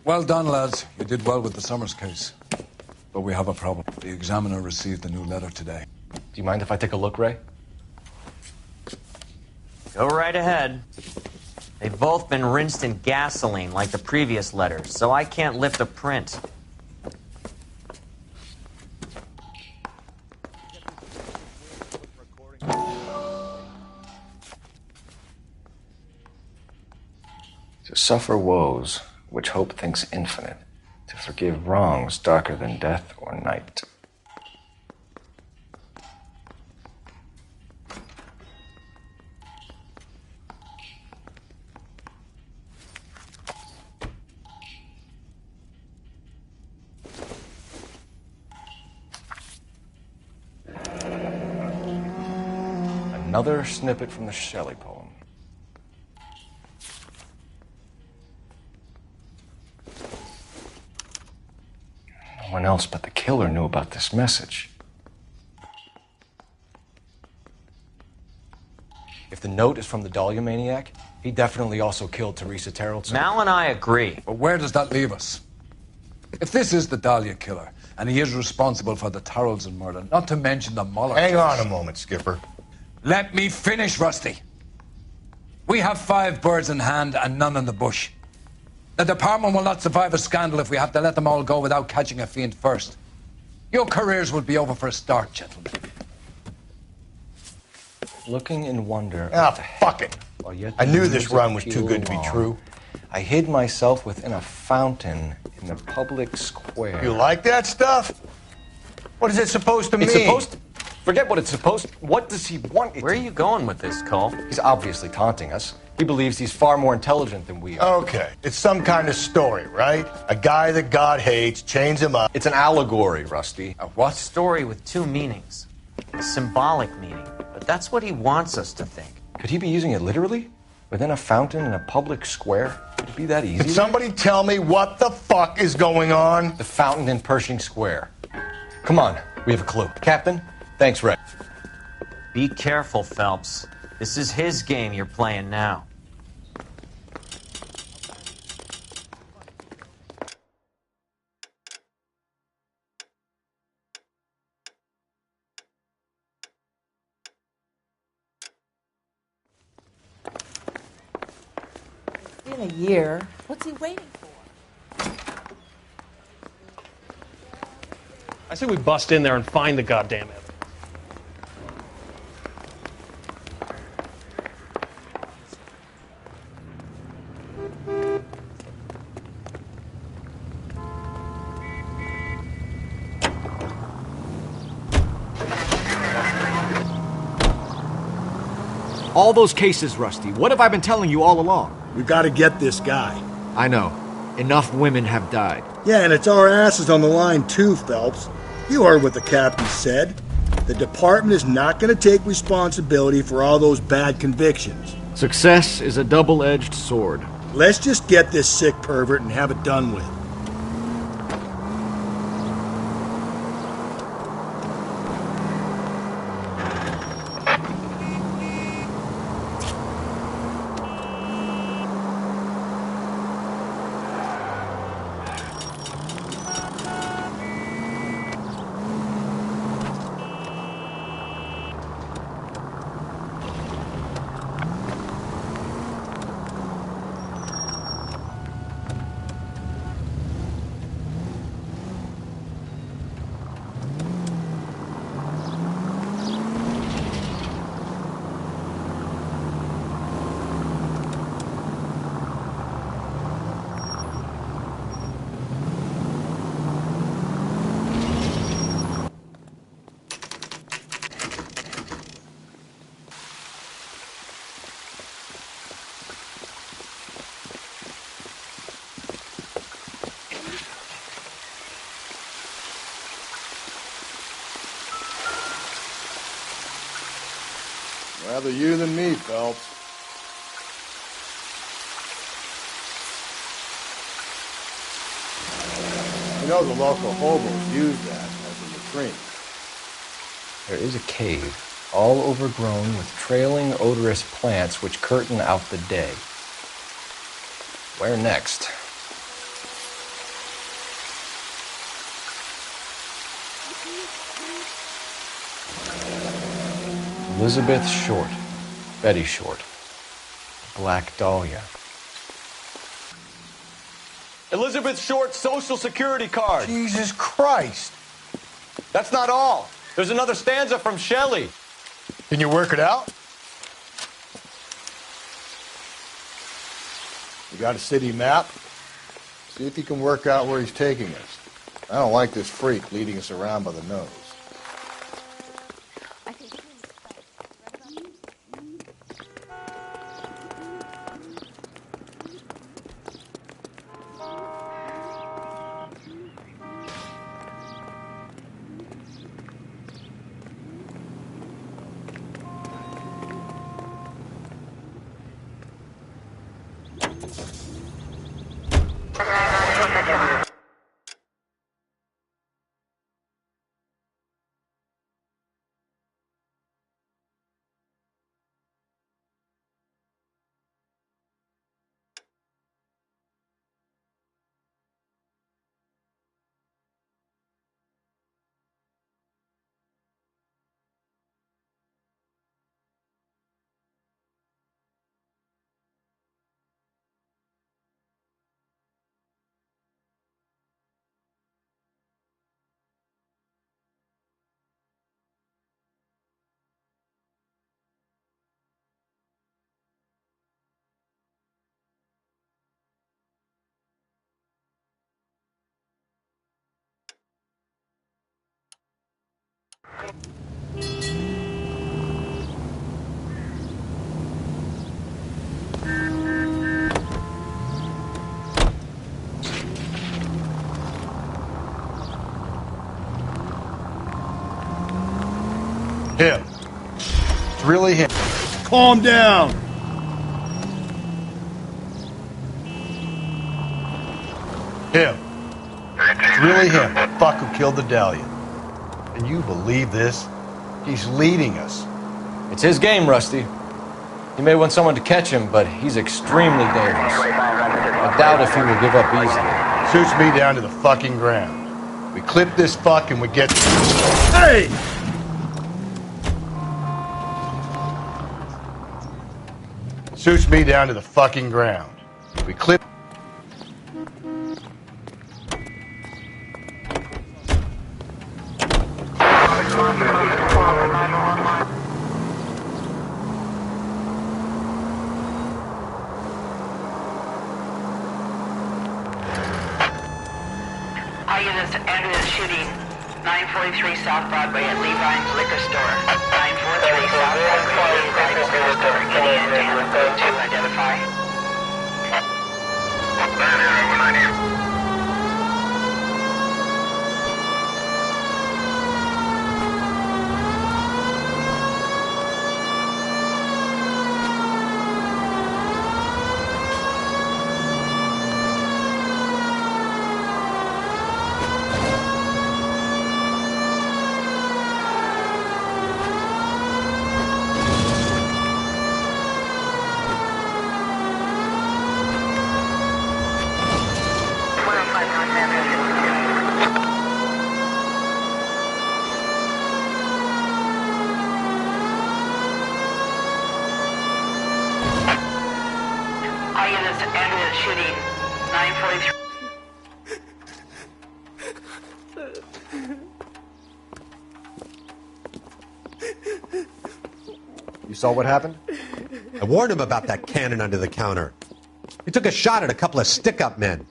Well done, lads. You did well with the Summers case. But we have a problem. The examiner received a new letter today. Do you mind if I take a look, Ray? Go right ahead. They've both been rinsed in gasoline like the previous letters, so I can't lift a print. To suffer woes which hope thinks infinite, to forgive wrongs darker than death or night. Another snippet from the Shelley poem. No one else but the killer knew about this message. If the note is from the Dahlia maniac, he definitely also killed Teresa Terrellson. Mal and I agree. But where does that leave us? If this is the Dahlia killer, and he is responsible for the Tarrelson murder, not to mention the Muller Hang case. on a moment, Skipper. Let me finish, Rusty. We have 5 birds in hand and none in the bush. The department will not survive a scandal if we have to let them all go without catching a fiend first. Your careers will be over for a start, gentlemen. Looking in wonder. Ah, fuck it. I knew this run was too good to be true. I hid myself within a fountain in the public square. You like that stuff? What is it supposed to mean? It's supposed to... Forget what it's supposed to... What does he want it Where are you going with this, Cole? He's obviously taunting us. He believes he's far more intelligent than we are. Okay, it's some kind of story, right? A guy that God hates, chains him up. It's an allegory, Rusty. A what? Story with 2 meanings. A symbolic meaning. But that's what he wants us to think. Could he be using it literally? Within a fountain in a public square? Could it be that easy? Can somebody tell me what the fuck is going on? The fountain in Pershing Square. Come on, we have a clue. Captain, thanks, Ray. Be careful, Phelps. This is his game you're playing now. In a year. What's he waiting for? I say we bust in there and find the goddamn evidence. All those cases, Rusty. What have I been telling you all along? We gotta get this guy. I know. Enough women have died. Yeah, and it's our asses on the line too, Phelps. You heard what the captain said. The department is not gonna take responsibility for all those bad convictions. Success is a double-edged sword. Let's just get this sick pervert and have it done with. Rather you than me, Phelps. You know the local hobos use that as a latrine. There is a cave, all overgrown with trailing, odorous plants which curtain out the day. Where next? Elizabeth Short. Betty Short. Black Dahlia. Elizabeth Short's Social Security card. Jesus Christ. That's not all. There's another stanza from Shelley. Can you work it out? You got a city map? See if you can work out where he's taking us. I don't like this freak leading us around by the nose. Him. It's really him. Calm down. Him. It's really him. The fuck who killed the Dahlia. And you believe this? He's leading us. It's his game, Rusty. He may want someone to catch him, but he's extremely dangerous. I doubt if he will give up easily. Shoots me down to the fucking ground. We clip this fuck and we get... Hey! Shoots me down to the fucking ground. We clip... All units ended the shooting. 943 South Broadway at Levine's Liquor Store. 943 South Broadway at Levine's Liquor Store. Any intent to identify? All units ended the shooting. 943. You saw what happened? I warned him about that cannon under the counter. He took a shot at a couple of stick-up men.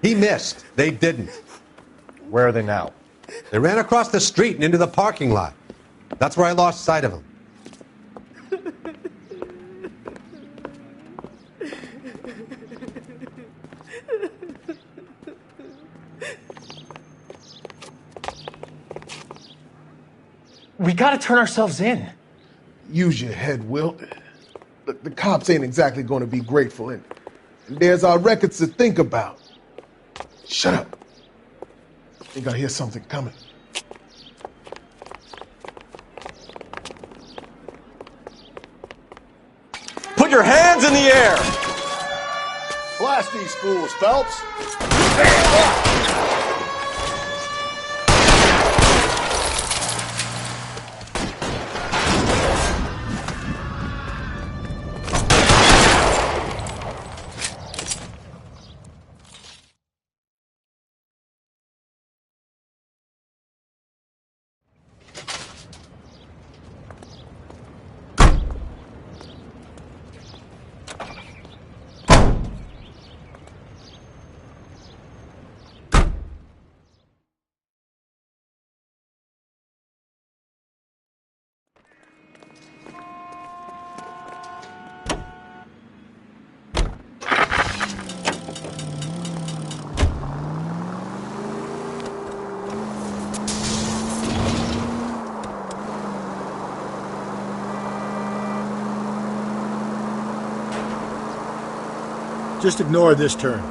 He missed. They didn't. Where are they now? They ran across the street and into the parking lot. That's where I lost sight of them. We gotta turn ourselves in. Use your head, Wilt. Look, the cops ain't exactly going to be grateful, and there's our records to think about. Shut up. I think I hear something coming. Put your hands in the air! Blast these fools, Phelps! Just ignore this turn.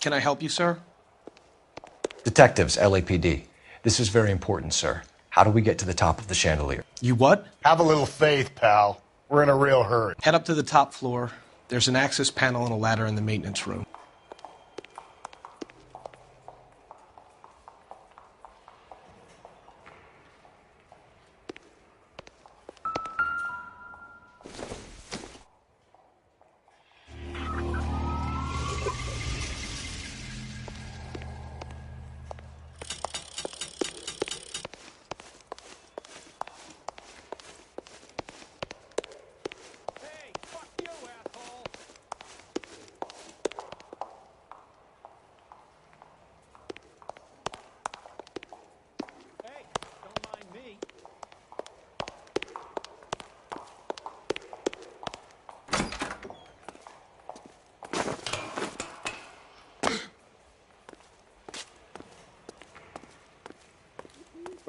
Can I help you, sir? Detectives, LAPD. This is very important, sir. How do we get to the top of the chandelier? You what? Have a little faith, pal. We're in a real hurry. Head up to the top floor. There's an access panel and a ladder in the maintenance room.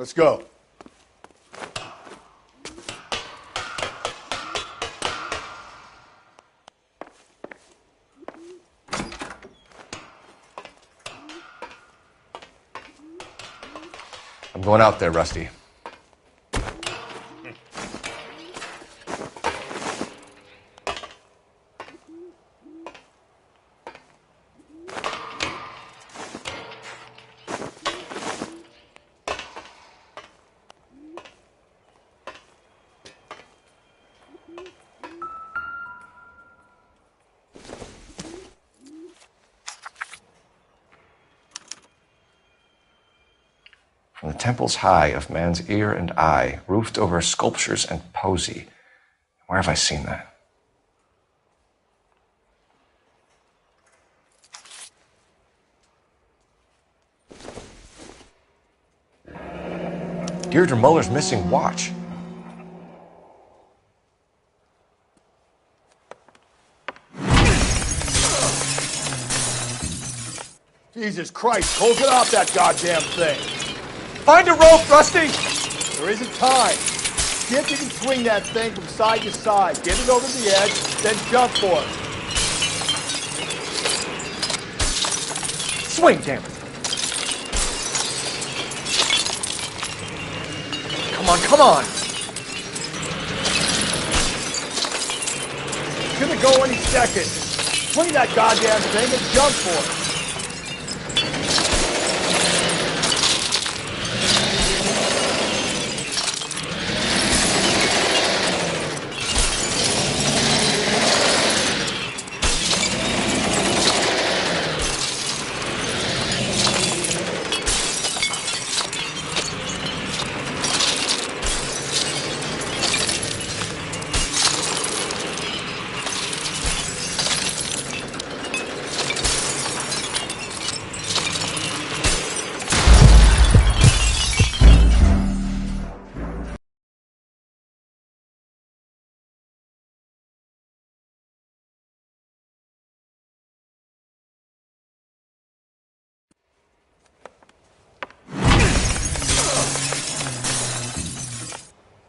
Let's go. I'm going out there, Rusty. From the temples high of man's ear and eye, roofed over sculptures and poesy. Where have I seen that? Deirdre Muller's missing watch. Jesus Christ, Cole, get off that goddamn thing. Find a rope, Rusty! There isn't time. See if you can swing that thing from side to side. Get it over the edge, then jump for it. Swing, damn it. Come on, come on! It's gonna go any second. Swing that goddamn thing and jump for it.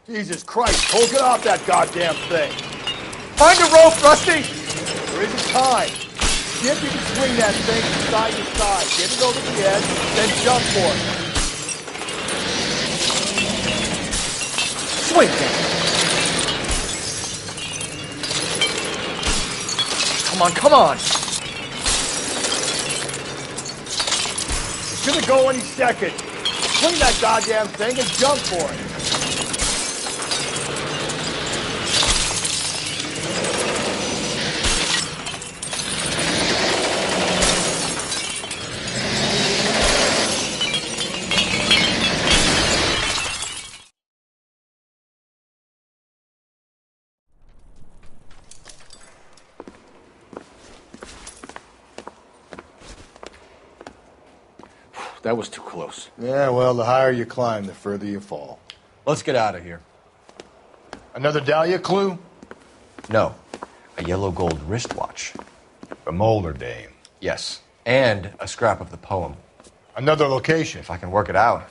Jesus Christ, Cole, get off that goddamn thing. Find a rope, Rusty! There isn't time. See if you can swing that thing from side to side. Get it over the edge, then jump for it. Swing, Dan. Come on, come on. It's gonna go any second. Swing that goddamn thing and jump for it. That was too close. Yeah, well, the higher you climb, the further you fall. Let's get out of here. Another Dahlia clue? No. A yellow gold wristwatch. The Molder Dame. Yes. And a scrap of the poem. Another location. If I can work it out.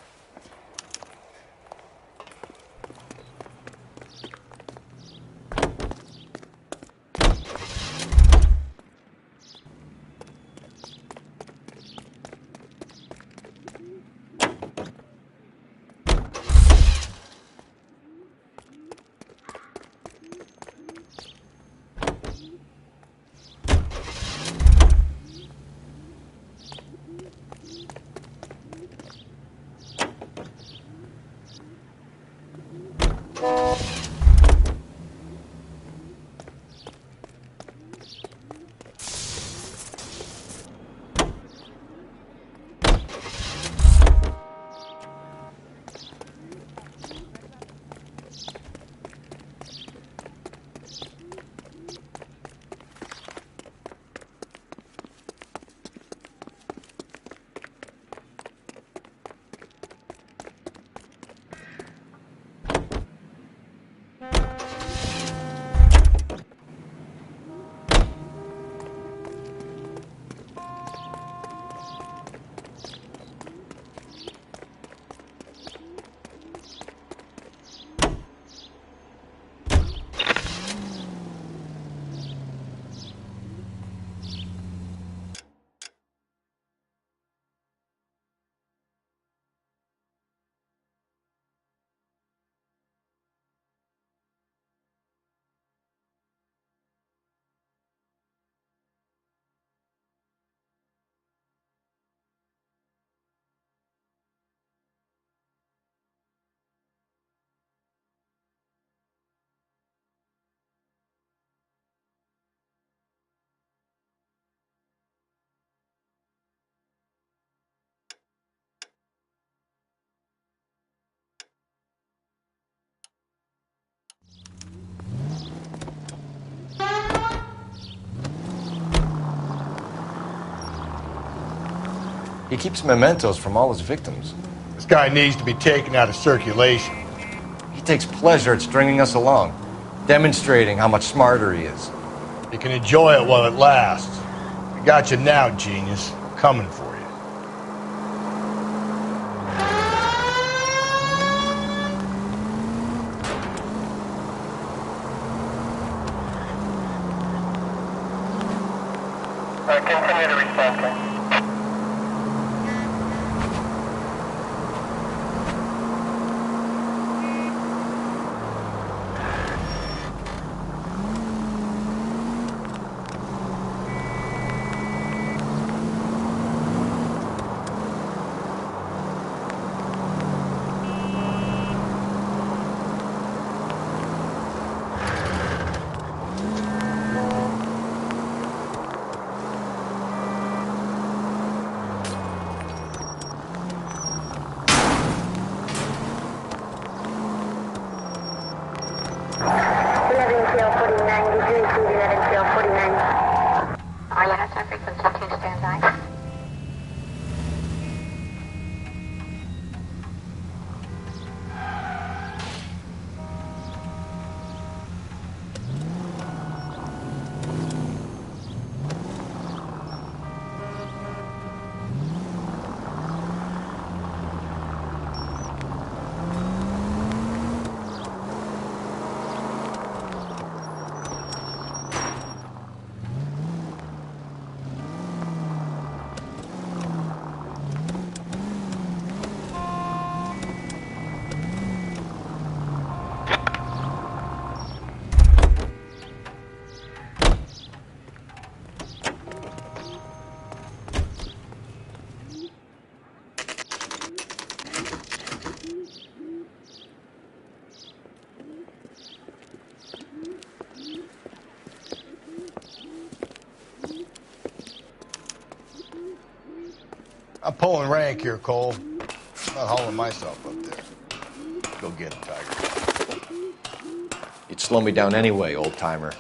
He keeps mementos from all his victims. This guy needs to be taken out of circulation. He takes pleasure at stringing us along, demonstrating how much smarter he is. You can enjoy it while it lasts. I got you now, genius. Coming for you. Continue to respond, sir. Pulling rank here, Cole. I'm not hauling myself up there. Go get him, Tiger. You'd slow me down anyway, old-timer.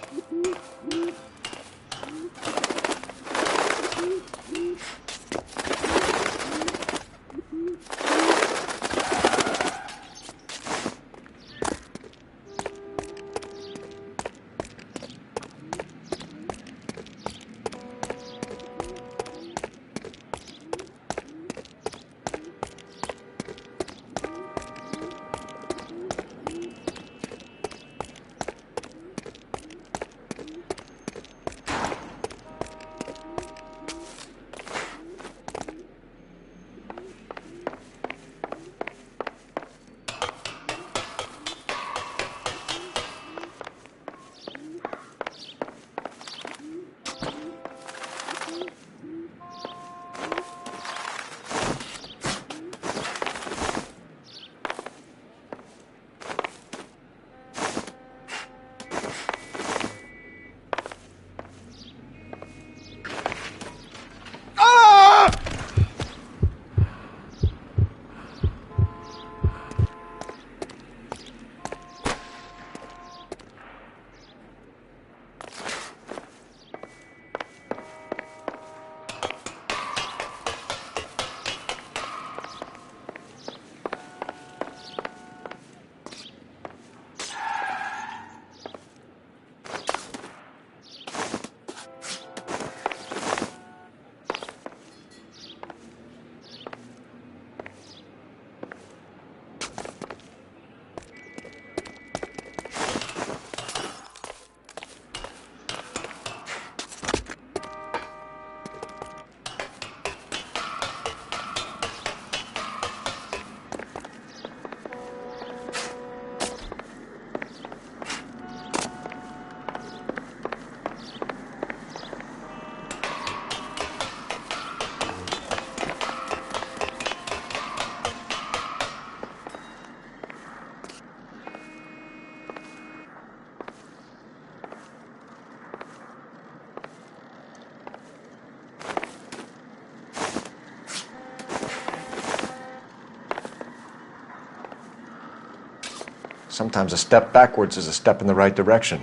Sometimes a step backwards is a step in the right direction.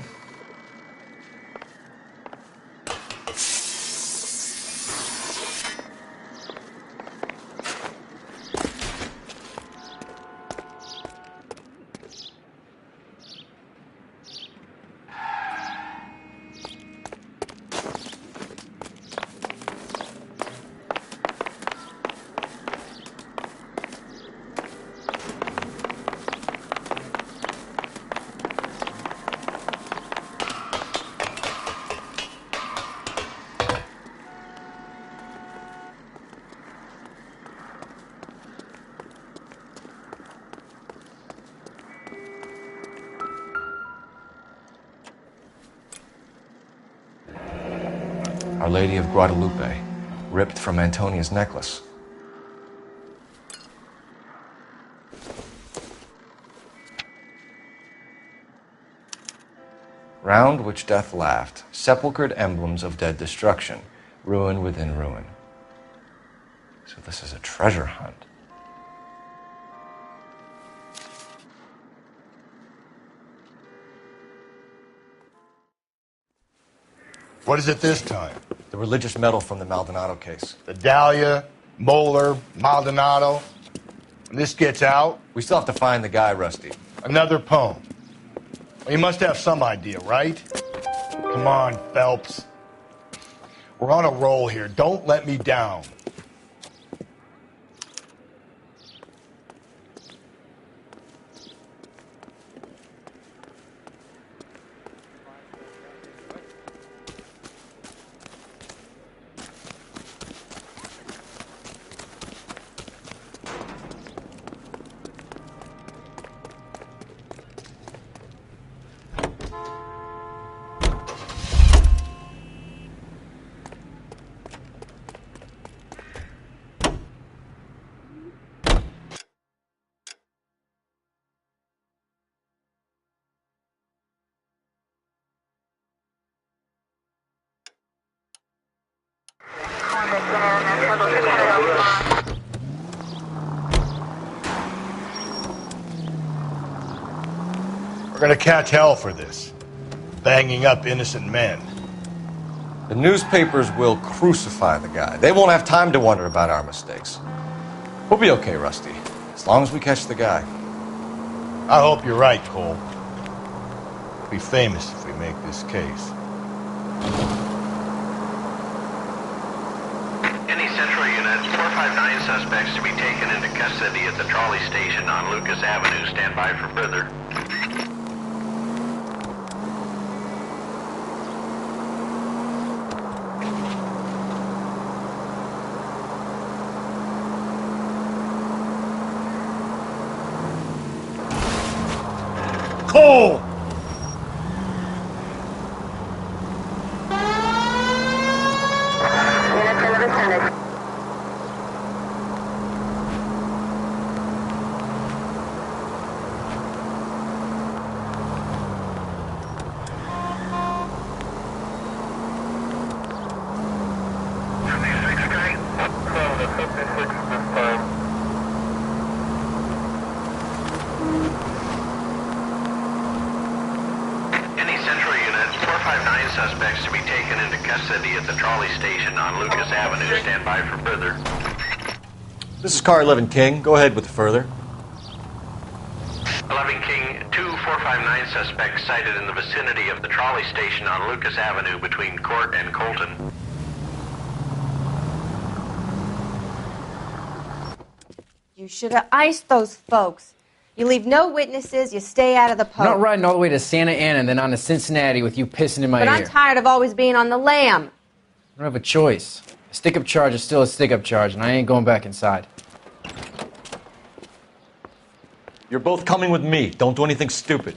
Our Lady of Guadalupe, ripped from Antonia's necklace. Round which death laughed, sepulchred emblems of dead destruction, ruin within ruin. So this is a treasure hunt. What is it this time? The religious medal from the Maldonado case. The Dahlia, Moeller, Maldonado. When this gets out... We still have to find the guy, Rusty. Another poem. Well, you must have some idea, right? Come on, Phelps. We're on a roll here. Don't let me down. We're gonna catch hell for this. Banging up innocent men. The newspapers will crucify the guy. They won't have time to wonder about our mistakes. We'll be okay, Rusty, as long as we catch the guy. I hope you're right, Cole. We'll be famous if we make this case. Any Central Unit, 459 suspects to be taken into custody at the trolley station on Lucas Avenue. Stand by for further. Cole! Any Central Unit, 459 suspects to be taken into custody at the trolley station on Lucas Avenue. Stand by for further. This is Car 11 King. Go ahead with the further. 11 King, 2459 suspects sighted in the vicinity of the trolley station on Lucas Avenue between Court and Colton. You should have iced those folks. You leave no witnesses, you stay out of the I'm not poke. riding all the way to Santa Ana and then on to Cincinnati with you pissing in my But ear. I'm tired of always being on the lam. I don't have a choice. A stick-up charge is still a stick-up charge, and I ain't going back inside. You're both coming with me. Don't do anything stupid.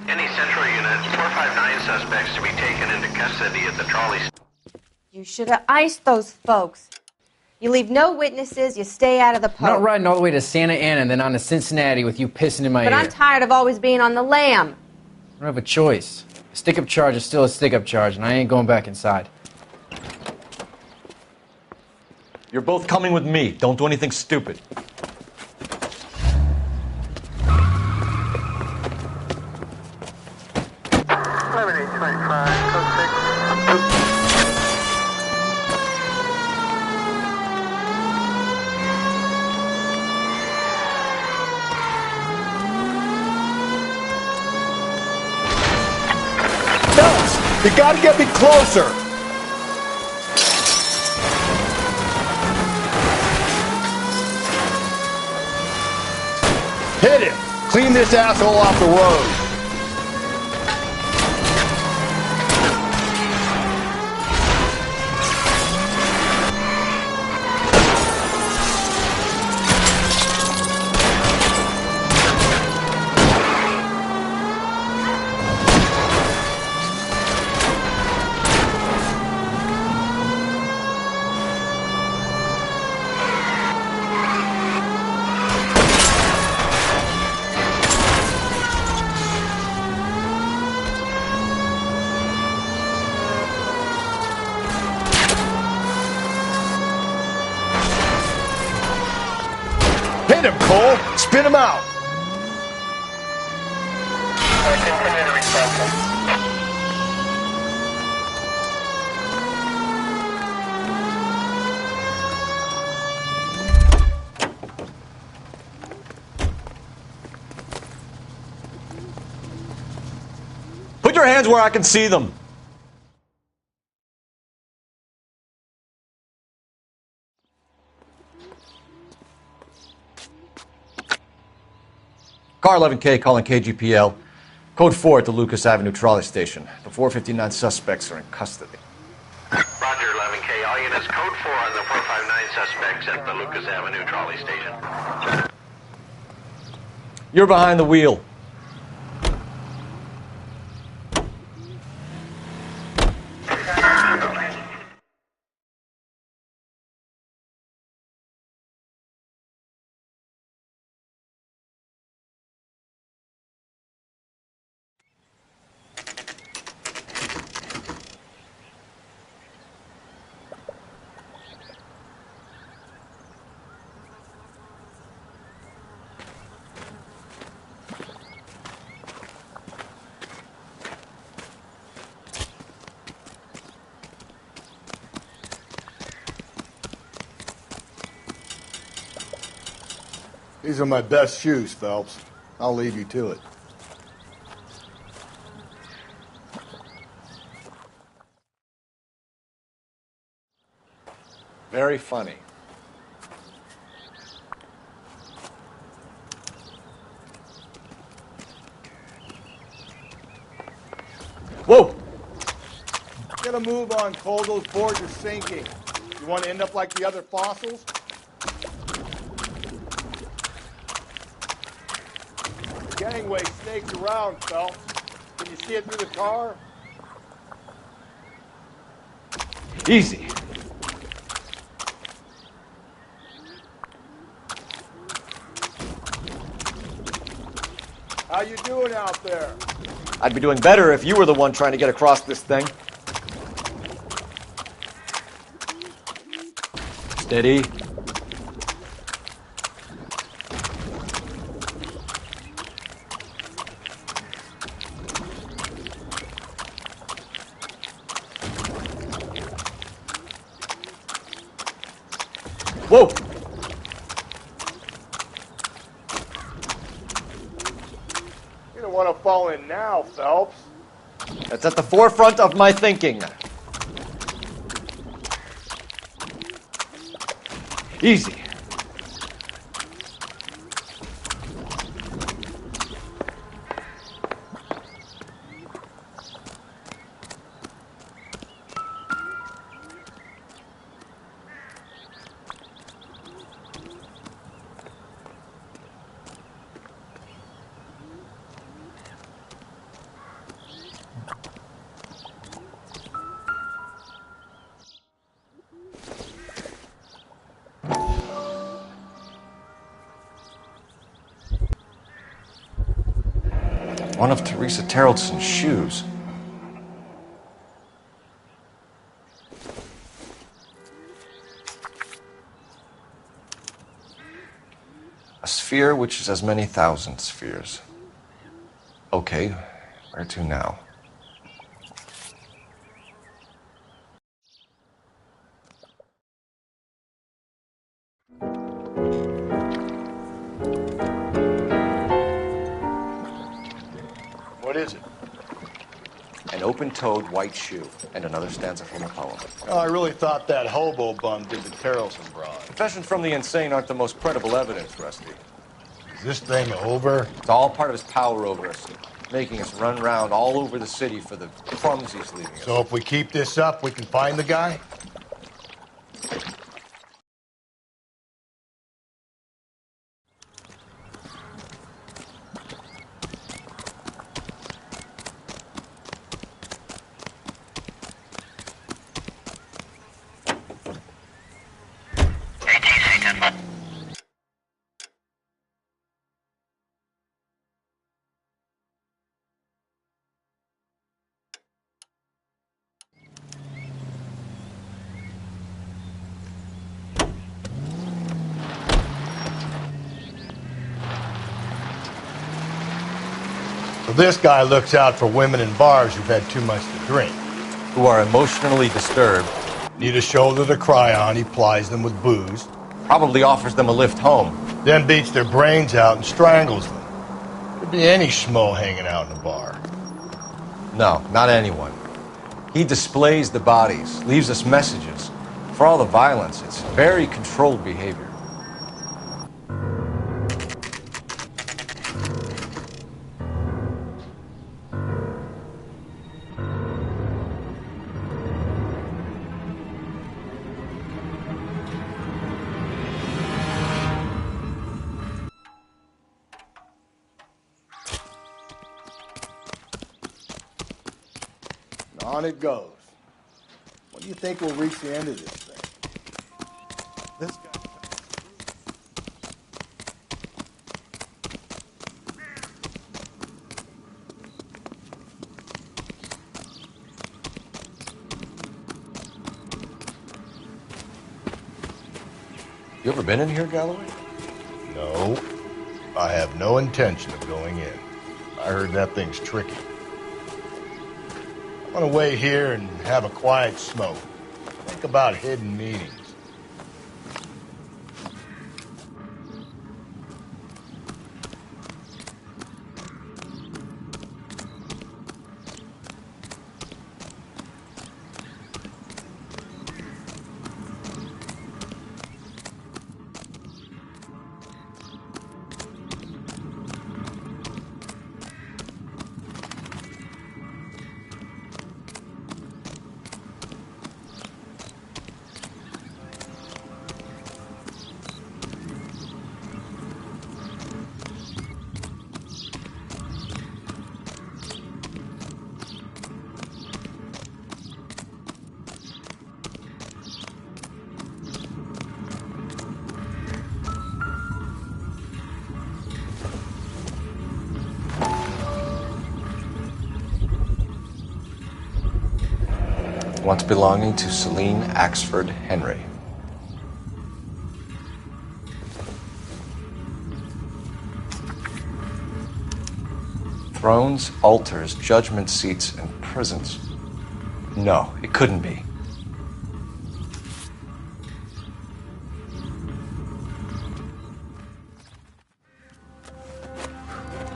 Any Central Unit, 459 suspects to be taken into custody at the trolley station. You should have iced those folks. You leave no witnesses, you stay out of the I'm not poke. riding all the way to Santa Ana and then on to Cincinnati with you pissing in my But ear. I'm tired of always being on the lam. I don't have a choice. A stick-up charge is still a stick-up charge, and I ain't going back inside. You're both coming with me. Don't do anything stupid. Phelps, you gotta get me closer. Hit him. Clean this asshole off the road. Hit him, Cole. Spin him out. Put your hands where I can see them. Car 11K calling KGPL. Code 4 at the Lucas Avenue trolley station. The 459 suspects are in custody. Roger, 11K. All units, code 4 on the 459 suspects at the Lucas Avenue trolley station. You're behind the wheel. These are my best shoes, Phelps. I'll leave you to it. Very funny. Whoa! Get a move on, Cole. Those boards are sinking. You want to end up like the other fossils? Gangway snakes around, Phelps. Can you see it through the car? Easy. How you doing out there? I'd be doing better if you were the one trying to get across this thing. Steady. Whoa! You don't want to fall in now, Phelps. That's at the forefront of my thinking. Easy. One of Teresa Terreldson's shoes. A sphere which is as many thousand spheres. Okay, where to now? What is it? An open-toed white shoe and another stanza from a poem. Oh, I really thought that hobo bum did the Terrelson broad. Confessions from the insane aren't the most credible evidence, Rusty. Is this thing over? It's all part of his power over us, making us run around all over the city for the crumbs he's leaving us. So if we keep this up, we can find the guy? So this guy looks out for women in bars who've had too much to drink. Who are emotionally disturbed. Need a shoulder to cry on, he plies them with booze. Probably offers them a lift home. Then beats their brains out and strangles them. Could be any schmo hanging out in a bar. No, not anyone. He displays the bodies, leaves us messages. For all the violence, it's very controlled behavior. On it goes. When do you think we'll reach the end of this thing? This guy. You ever been in here, Galloway? No, I have no intention of going in. I heard that thing's tricky. I'm gonna wait here and have a quiet smoke. Think about hidden meetings. Once belonging to Celine Axford Henry. Thrones, altars, judgment seats, and prisons. No, it couldn't be.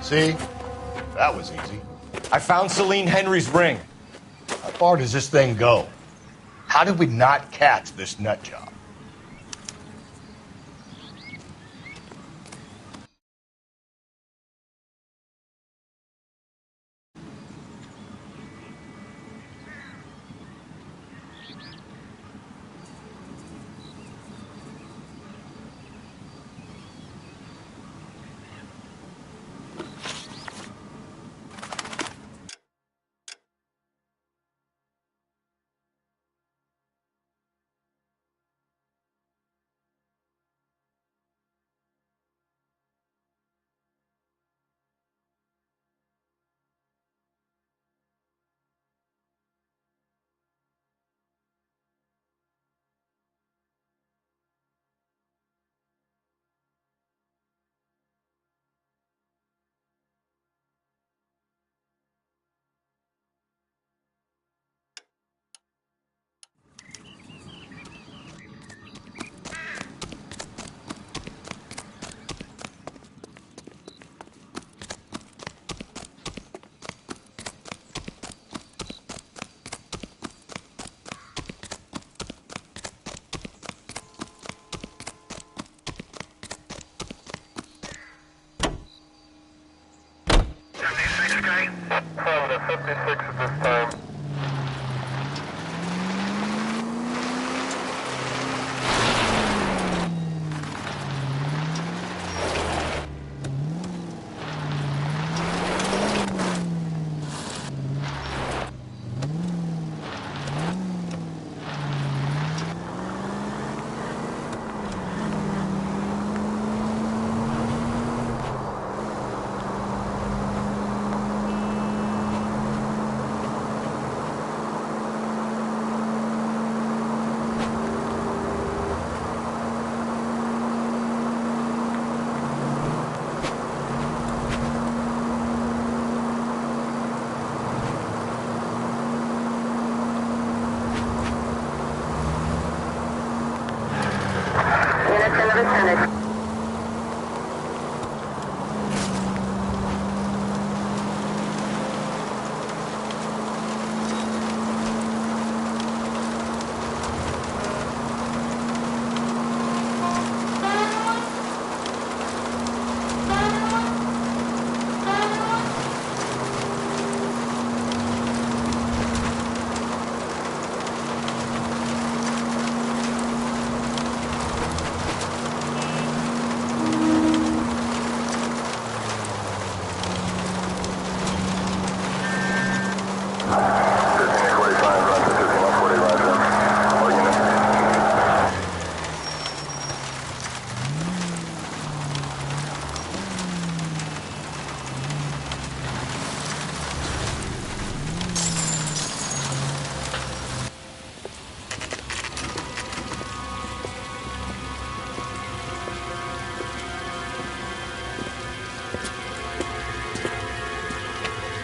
See? That was easy. I found Celine Henry's ring. How far does this thing go? How did we not catch this nut job?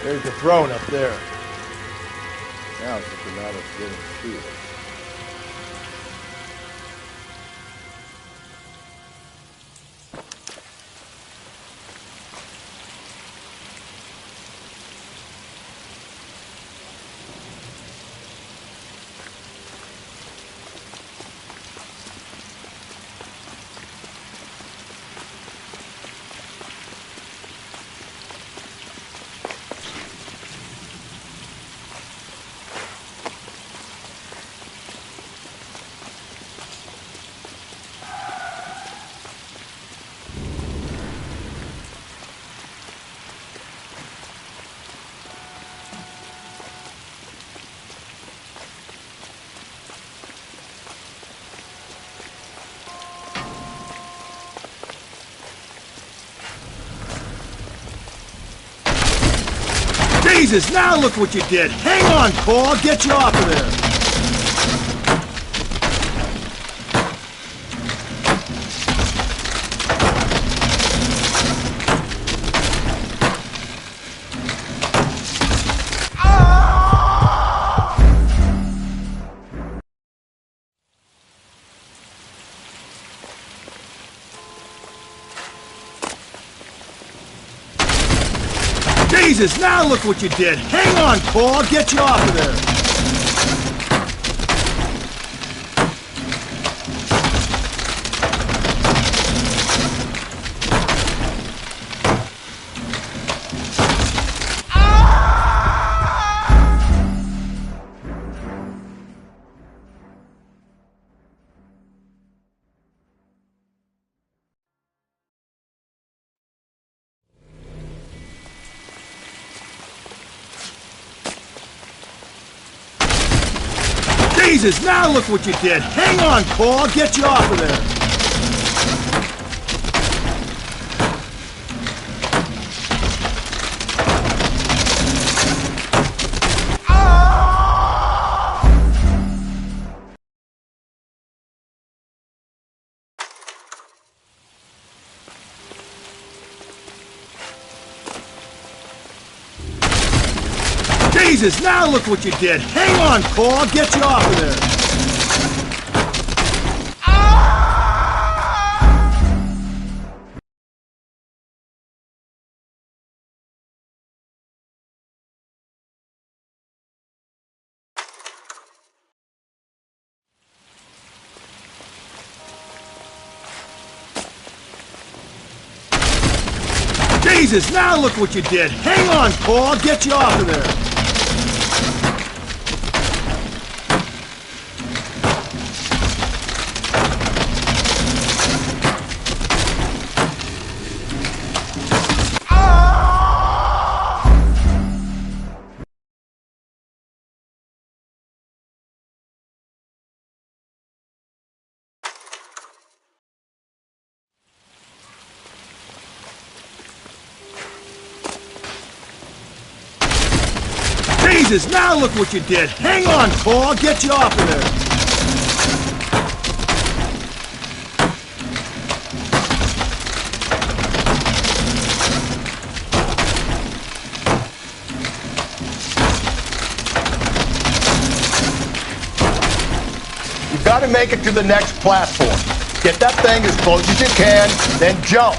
There's the throne up there. Now it's just a matter of getting to it. Jesus, now look what you did! Hang on, Cole, I'll get you off of there! Jesus, now look what you did! Hang on, Cole, I'll get you off of there! Jesus, now look what you did! Hang on, Cole, I'll get you off of there! Jesus, now look what you did! Hang on, Cole, I'll get you off of there! Jesus, now look what you did! Hang on, Cole, I'll get you off of there! Jesus, now look what you did! Hang on, Cole, I'll get you off of there! You've got to make it to the next platform. Get that thing as close as you can, then jump.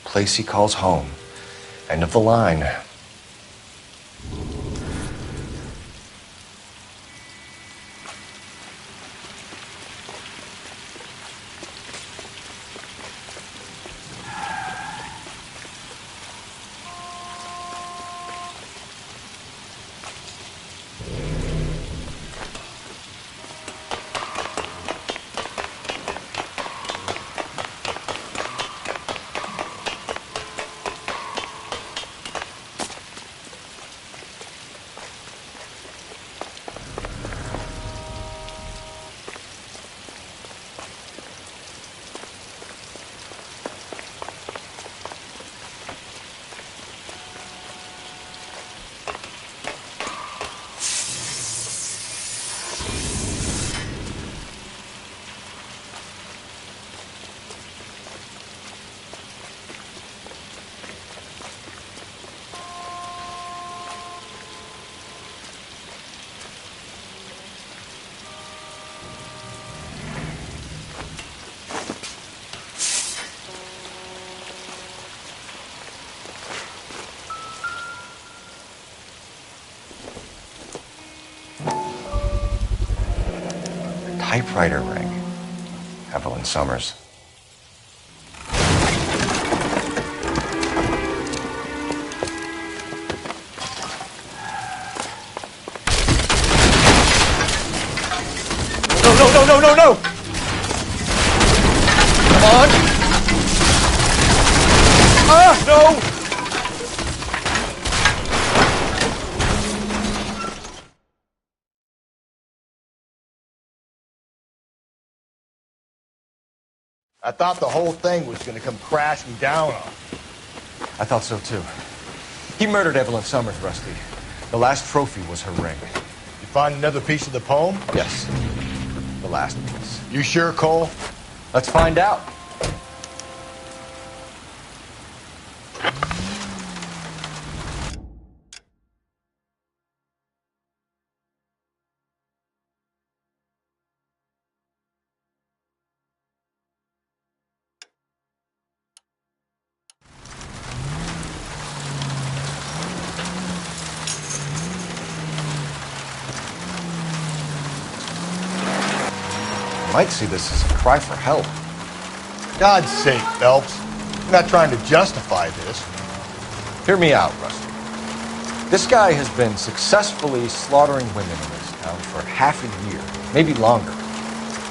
place he calls home. End of the line. Typewriter ring. Evelyn Summers. No! Come on! Ah, no! I thought the whole thing was going to come crashing down on him. I thought so too. He murdered Evelyn Summers, Rusty. The last trophy was her ring. You find another piece of the poem? Yes. The last piece. You sure, Cole? Let's find out. Might see this as a cry for help. God's sake, Phelps. I'm not trying to justify this. Hear me out, Rusty. This guy has been successfully slaughtering women in this town for half a year, maybe longer.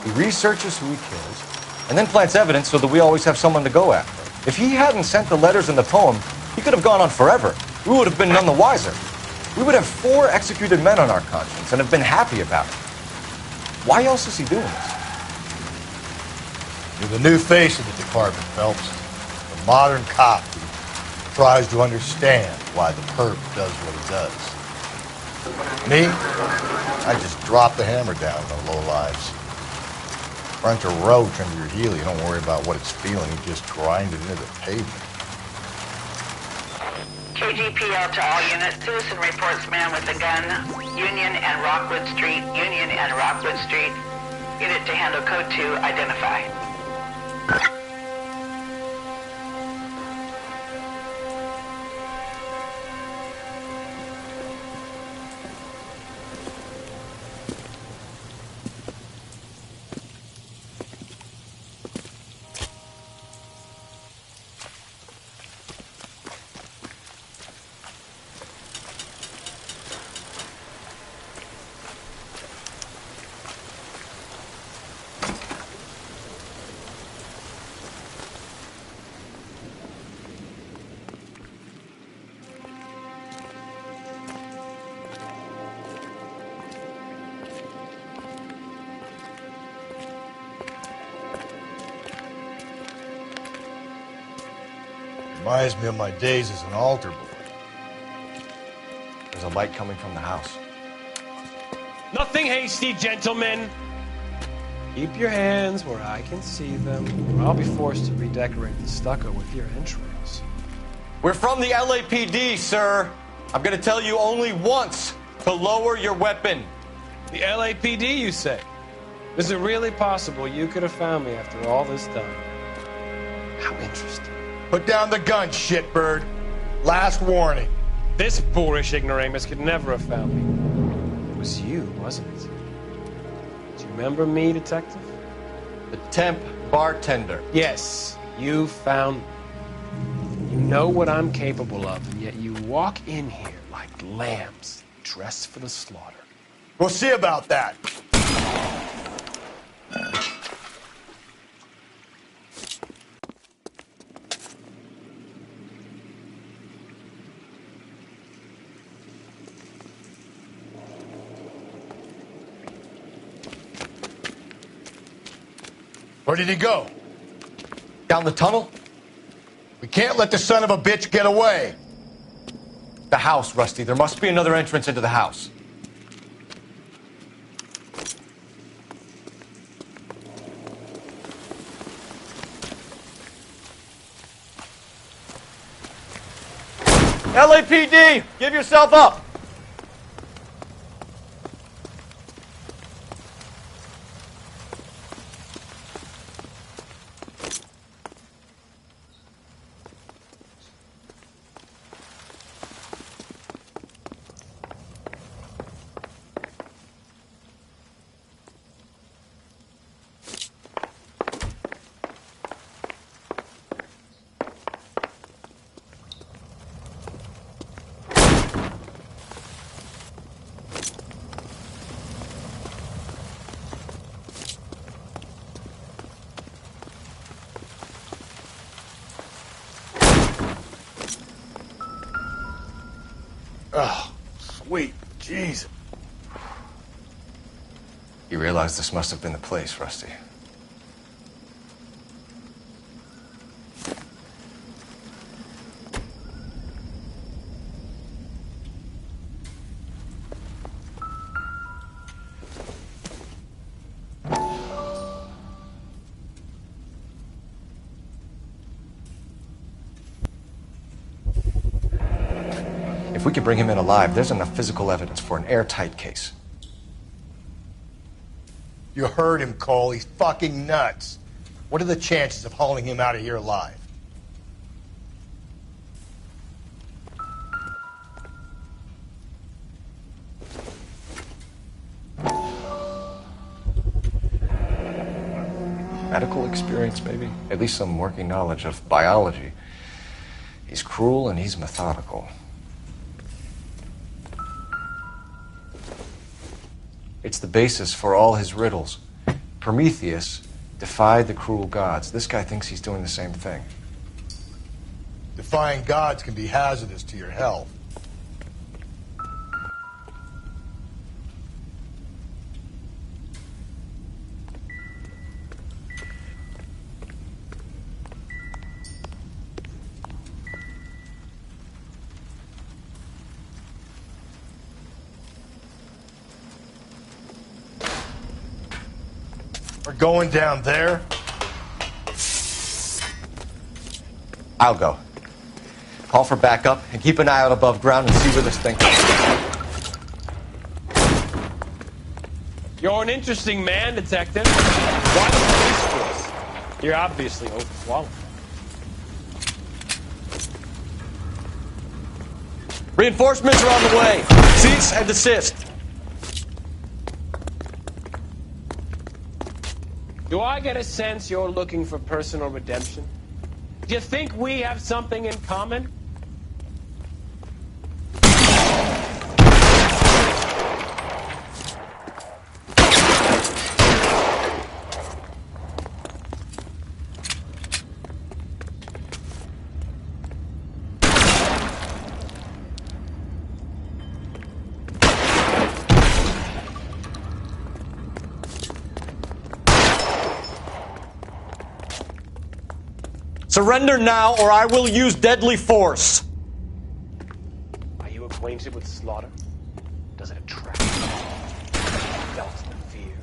He researches who he kills, and then plants evidence so that we always have someone to go after. If he hadn't sent the letters in the poem, he could have gone on forever. We would have been none the wiser. We would have 4 executed men on our conscience and have been happy about it. Why else is he doing this? You're the new face of the department, Phelps. The modern cop who tries to understand why the perp does what he does. Me? I just drop the hammer down on the low lives. Crunch a roach under your heel. You don't worry about what it's feeling. You just grind it into the pavement. KGPL to all units. Citizen reports man with a gun. Union and Rockwood Street. Union and Rockwood Street. Unit to handle code 2. Identify. Reminds me of my days as an altar boy. There's a light coming from the house. Nothing hasty, gentlemen. Keep your hands where I can see them, or I'll be forced to redecorate the stucco with your entrails. We're from the LAPD, sir. I'm gonna tell you only once to lower your weapon. The LAPD, you say? Is it really possible you could have found me after all this time? How interesting. Put down the gun, shitbird. Last warning. This boorish ignoramus could never have found me. It was you, wasn't it? Do you remember me, Detective? The temp bartender. Yes, you found me. You know what I'm capable of, and yet you walk in here like lambs dressed for the slaughter. We'll see about that. Where did he go? Down the tunnel? We can't let the son of a bitch get away. The house, Rusty. There must be another entrance into the house. LAPD! Give yourself up! Oh, sweet Jesus. You realize this must have been the place, Rusty. If we could bring him in alive, there's enough physical evidence for an airtight case. You heard him, Cole. He's fucking nuts. What are the chances of hauling him out of here alive? Medical experience, maybe? At least some working knowledge of biology. He's cruel and he's methodical. It's the basis for all his riddles. Prometheus defied the cruel gods. This guy thinks he's doing the same thing. Defying gods can be hazardous to your health. We're going down there. I'll go. Call for backup and keep an eye out above ground and see where this thing comes. You're an interesting man, Detective. Why the police force? You're obviously overqualified. Reinforcements are on the way. Cease and desist. Do I get a sense you're looking for personal redemption? Do you think we have something in common? Surrender now, or I will use deadly force. Are you acquainted with slaughter? Does it attract you? Felt the fear,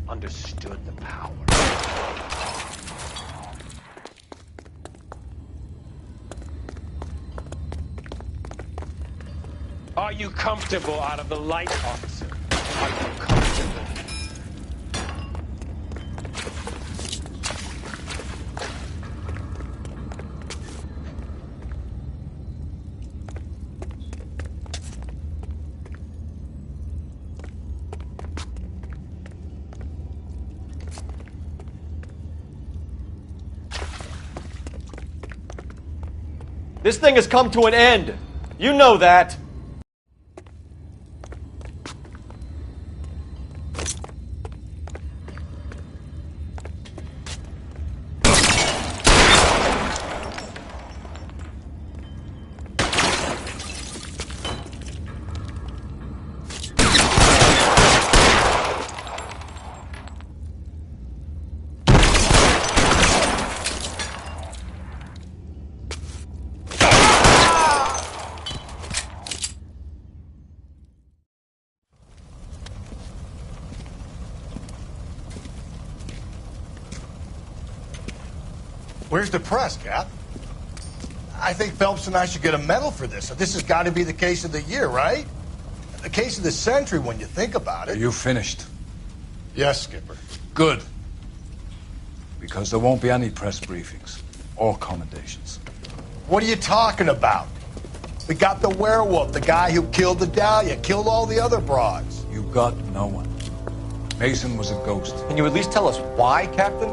understood the power. Are you comfortable out of the light, officer? Are you comfortable? This thing has come to an end. You know that. Where's the press, Cap? I think Phelps and I should get a medal for this. This has got to be the case of the year, right? The case of the century when you think about it. Are you finished? Yes, Skipper. Good. Because there won't be any press briefings or commendations. What are you talking about? We got the werewolf, the guy who killed the Dahlia, killed all the other broads. You got no one. Mason was a ghost. Can you at least tell us why, Captain?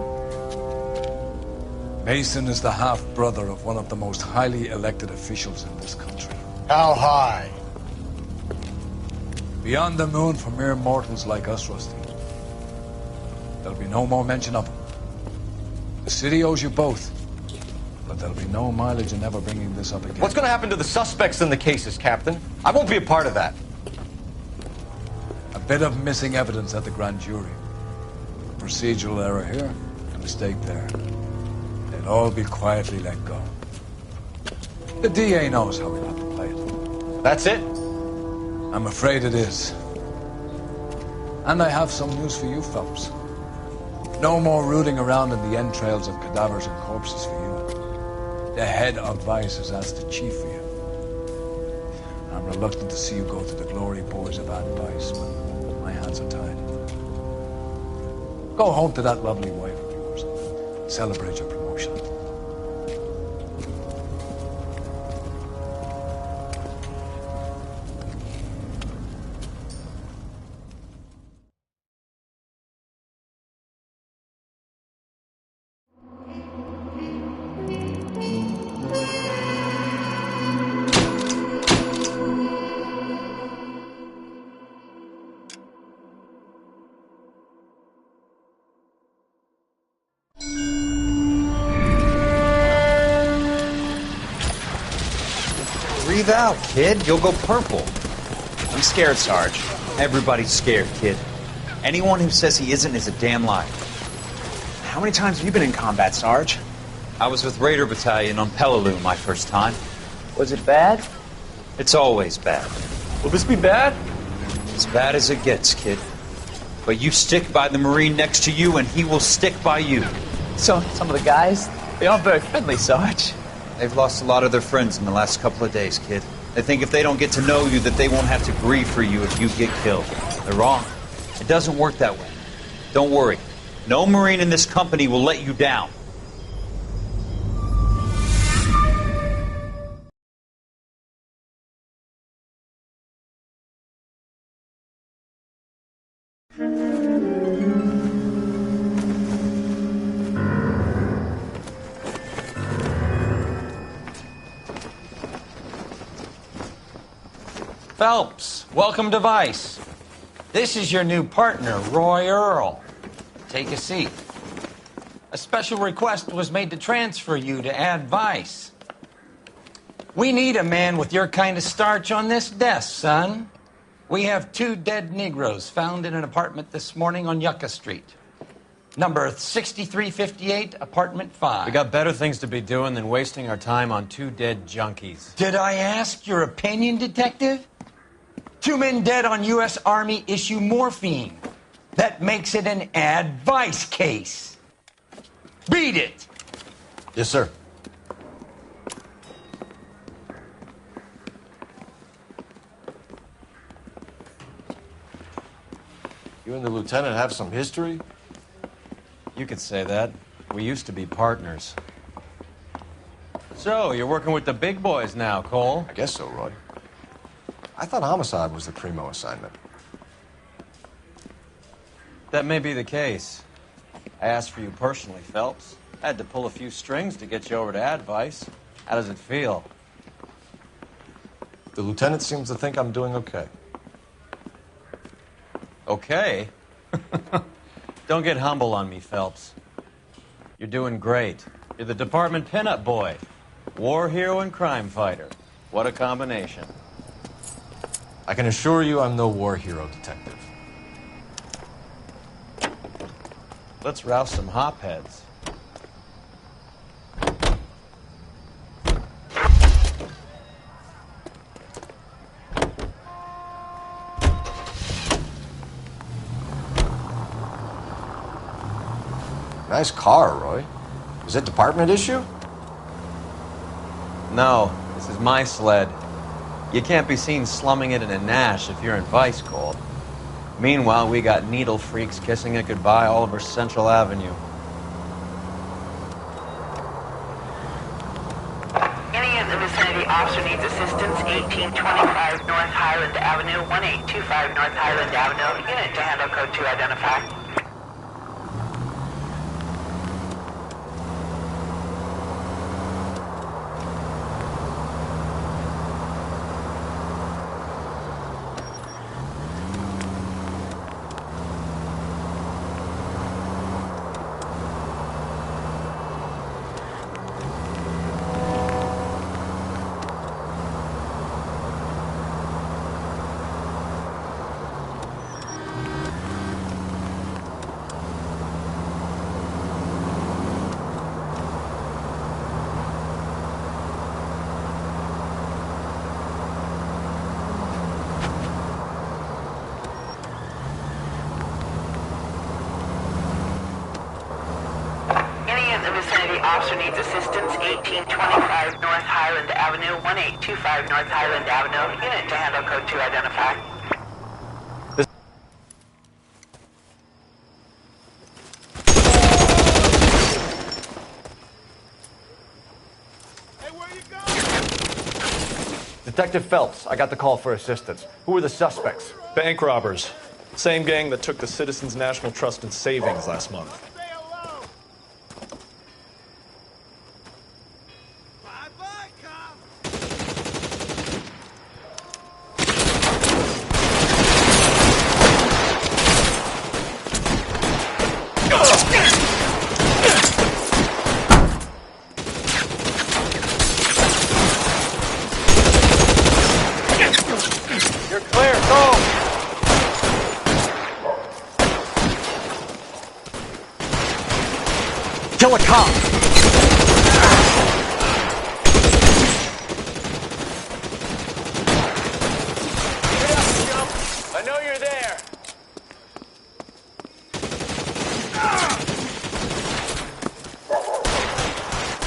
Mason is the half-brother of one of the most highly elected officials in this country. How high? Beyond the moon for mere mortals like us, Rusty. There'll be no more mention of him. The city owes you both. But there'll be no mileage in ever bringing this up again. What's going to happen to the suspects in the cases, Captain? I won't be a part of that. A bit of missing evidence at the grand jury. A procedural error here, a mistake there. They'll all be quietly let go. The DA knows how we'll have to play it. That's it? I'm afraid it is. And I have some news for you, Phelps. No more rooting around in the entrails of cadavers and corpses for you. The head of Vice has asked the chief for you. I'm reluctant to see you go to the glory boys of advice when my hands are tied. Go home to that lovely wife of yours. Celebrate your promotion. Breathe out, kid. You'll go purple. I'm scared, Sarge. Everybody's scared, kid. Anyone who says he isn't is a damn liar. How many times have you been in combat, Sarge? I was with Raider Battalion on Peleliu my first time. Was it bad? It's always bad. Will this be bad? As bad as it gets, kid. But you stick by the Marine next to you, and he will stick by you. So, some of the guys, they aren't very friendly, Sarge. They've lost a lot of their friends in the last couple of days, kid. They think if they don't get to know you, that they won't have to grieve for you if you get killed. They're wrong. It doesn't work that way. Don't worry. No Marine in this company will let you down. Phelps, welcome to Vice. This is your new partner, Roy Earl. Take a seat. A special request was made to transfer you to Ad Vice. We need a man with your kind of starch on this desk, son. We have 2 dead Negroes found in an apartment this morning on Yucca Street. Number 6358, apartment 5. We got better things to be doing than wasting our time on 2 dead junkies. Did I ask your opinion, detective? 2 men dead on U.S. Army issue morphine. That makes it an advice case. Beat it! Yes, sir. You and the lieutenant have some history? You could say that. We used to be partners. So, you're working with the big boys now, Cole? I guess so, Roy. I thought homicide was the primo assignment. That may be the case. I asked for you personally, Phelps. I had to pull a few strings to get you over to Advice. How does it feel? The lieutenant seems to think I'm doing okay. Okay? Don't get humble on me, Phelps. You're doing great. You're the department pinup boy. War hero and crime fighter. What a combination. I can assure you I'm no war hero, detective. Let's rouse some hopheads. Nice car, Roy. Is it department issue? No, this is my sled. You can't be seen slumming it in a Nash if you're in vice cold. Meanwhile, we got needle freaks kissing it goodbye all over Central Avenue. Any in the vicinity officer needs assistance, 1825 North Highland Avenue, 1825 North Highland Avenue. Unit to handle code 2 identify. Officer needs assistance, 1825 North Highland Avenue, 1825 North Highland Avenue. Unit to handle code 2 identify. Detective Phelps, I got the call for assistance. Who are the suspects? Bank robbers. Same gang that took the Citizens National Trust and Savings last month. You're clear, go! Kill a cop! I know you're there.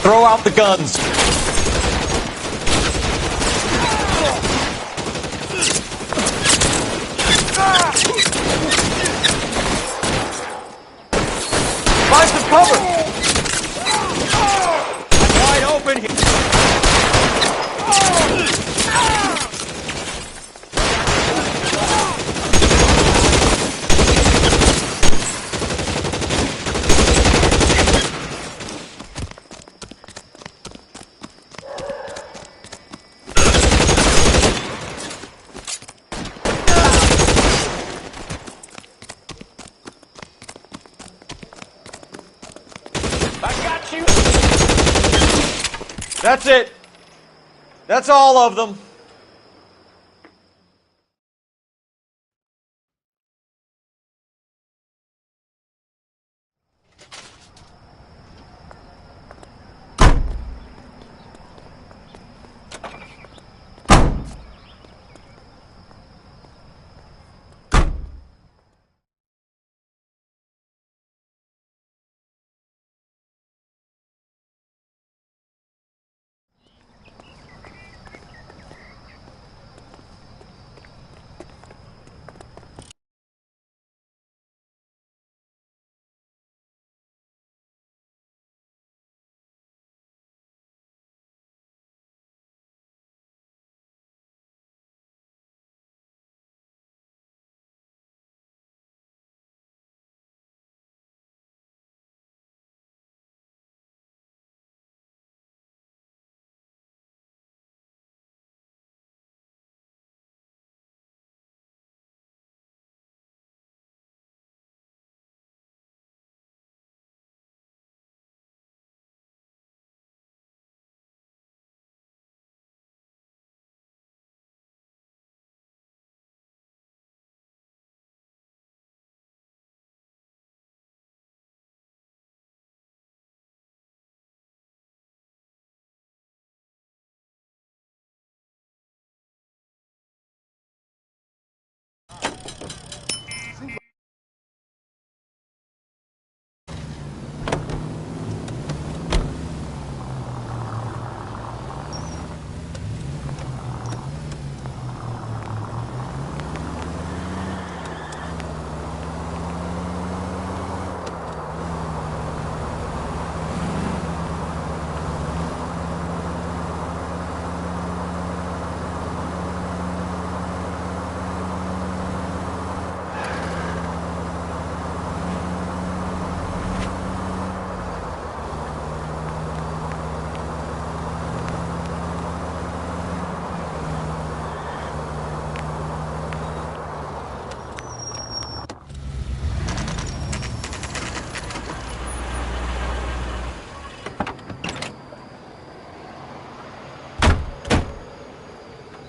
Throw out the guns! Find some cover! I'm wide open here! That's it. That's all of them.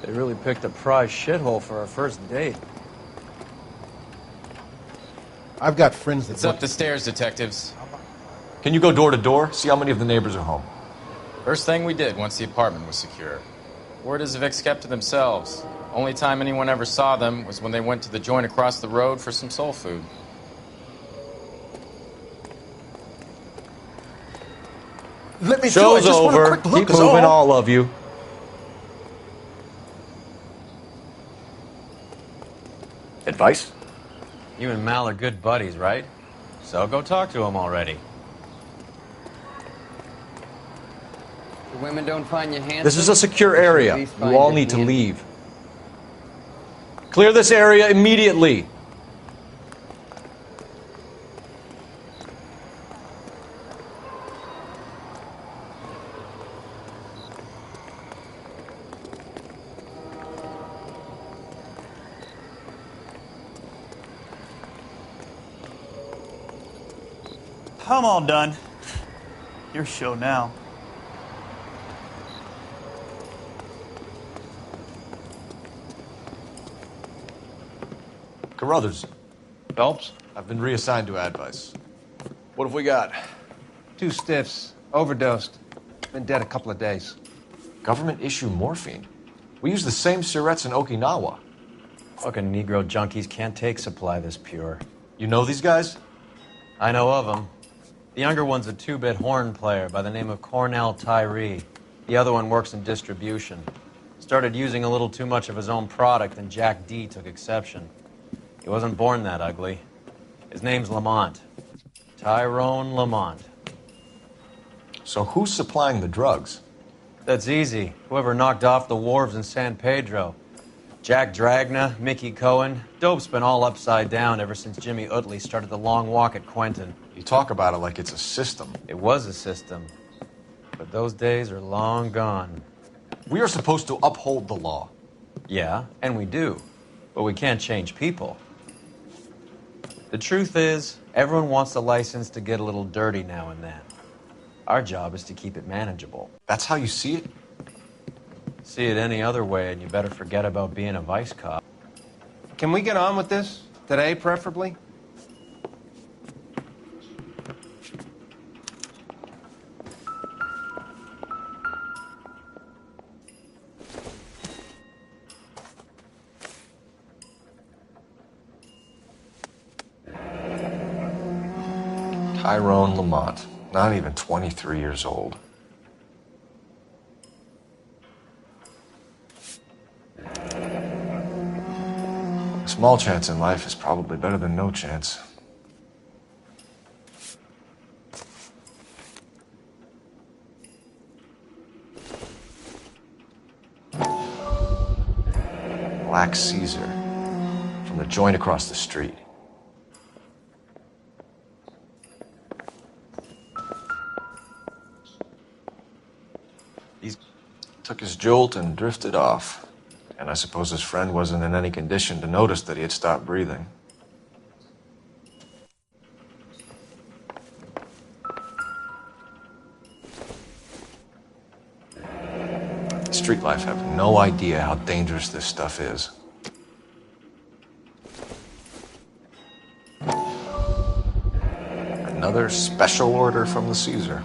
They really picked a prize shithole for our first date. I've got friends that It's up the stairs, detectives. Can you go door to door? See how many of the neighbors are home. First thing we did once the apartment was secure. Word is the Vicks kept to themselves. Only time anyone ever saw them was when they went to the joint across the road for some soul food. Let me Show's through. I just over. want a quick look. Keep is moving, all. all of you. Advice? You and Mal are good buddies, right? So go talk to him already. The women don't find you handsome. This is a secure area. least You find all you need to handy. leave. Clear this area immediately. I'm all done. Your show now. Carruthers, Phelps? I've been reassigned to advice. What have we got? 2 stiffs. Overdosed. Been dead a couple of days. Government issue morphine. We use the same syrettes in Okinawa. Fucking Negro junkies can't take supply this pure. You know these guys? I know of them. The younger one's a 2-bit horn player by the name of Cornell Tyree. The other one works in distribution. Started using a little too much of his own product, and Jack D took exception. He wasn't born that ugly. His name's Lamont. Tyrone Lamont. So who's supplying the drugs? That's easy. Whoever knocked off the wharves in San Pedro. Jack Dragna, Mickey Cohen. Dope's been all upside down ever since Jimmy Utley started the long walk at Quentin. You talk about it like it's a system. It was a system. But those days are long gone. We are supposed to uphold the law. Yeah, and we do. But we can't change people. The truth is, everyone wants a license to get a little dirty now and then. Our job is to keep it manageable. That's how you see it? See it any other way, and you better forget about being a vice cop. Can we get on with this? Today, preferably? Tyrone Lamont. Not even 23 years old. A small chance in life is probably better than no chance. Black Caesar. From the joint across the street. He took his jolt and drifted off. And I suppose his friend wasn't in any condition to notice that he had stopped breathing. Street life have no idea how dangerous this stuff is. Another special order from the Caesar.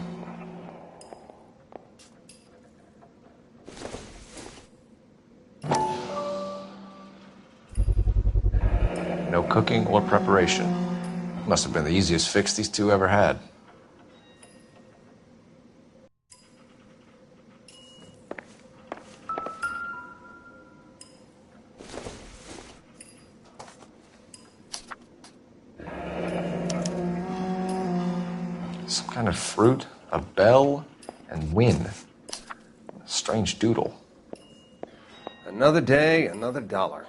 No cooking or preparation. Must have been the easiest fix these two ever had. Some kind of fruit, a bell, and win. Strange doodle. Another day, another dollar.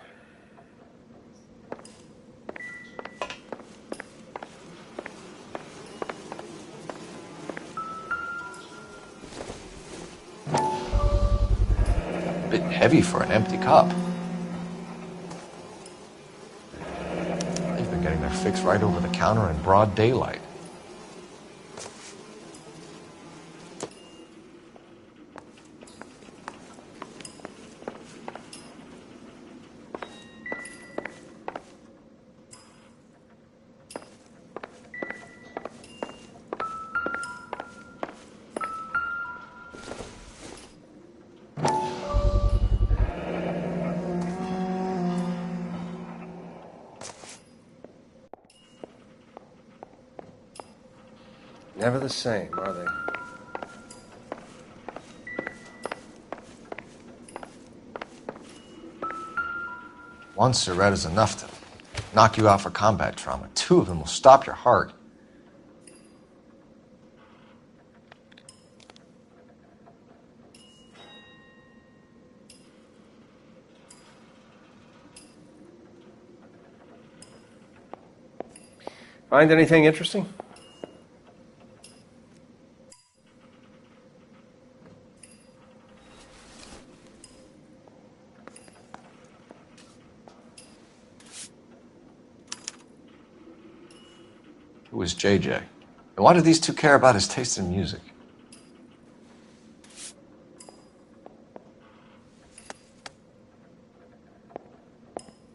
Bit heavy for an empty cup. They've been getting their fix right over the counter in broad daylight. Never the same, are they? One cigarette is enough to knock you out for combat trauma. Two of them will stop your heart. Find anything interesting? Who was JJ? And why did these two care about his taste in music?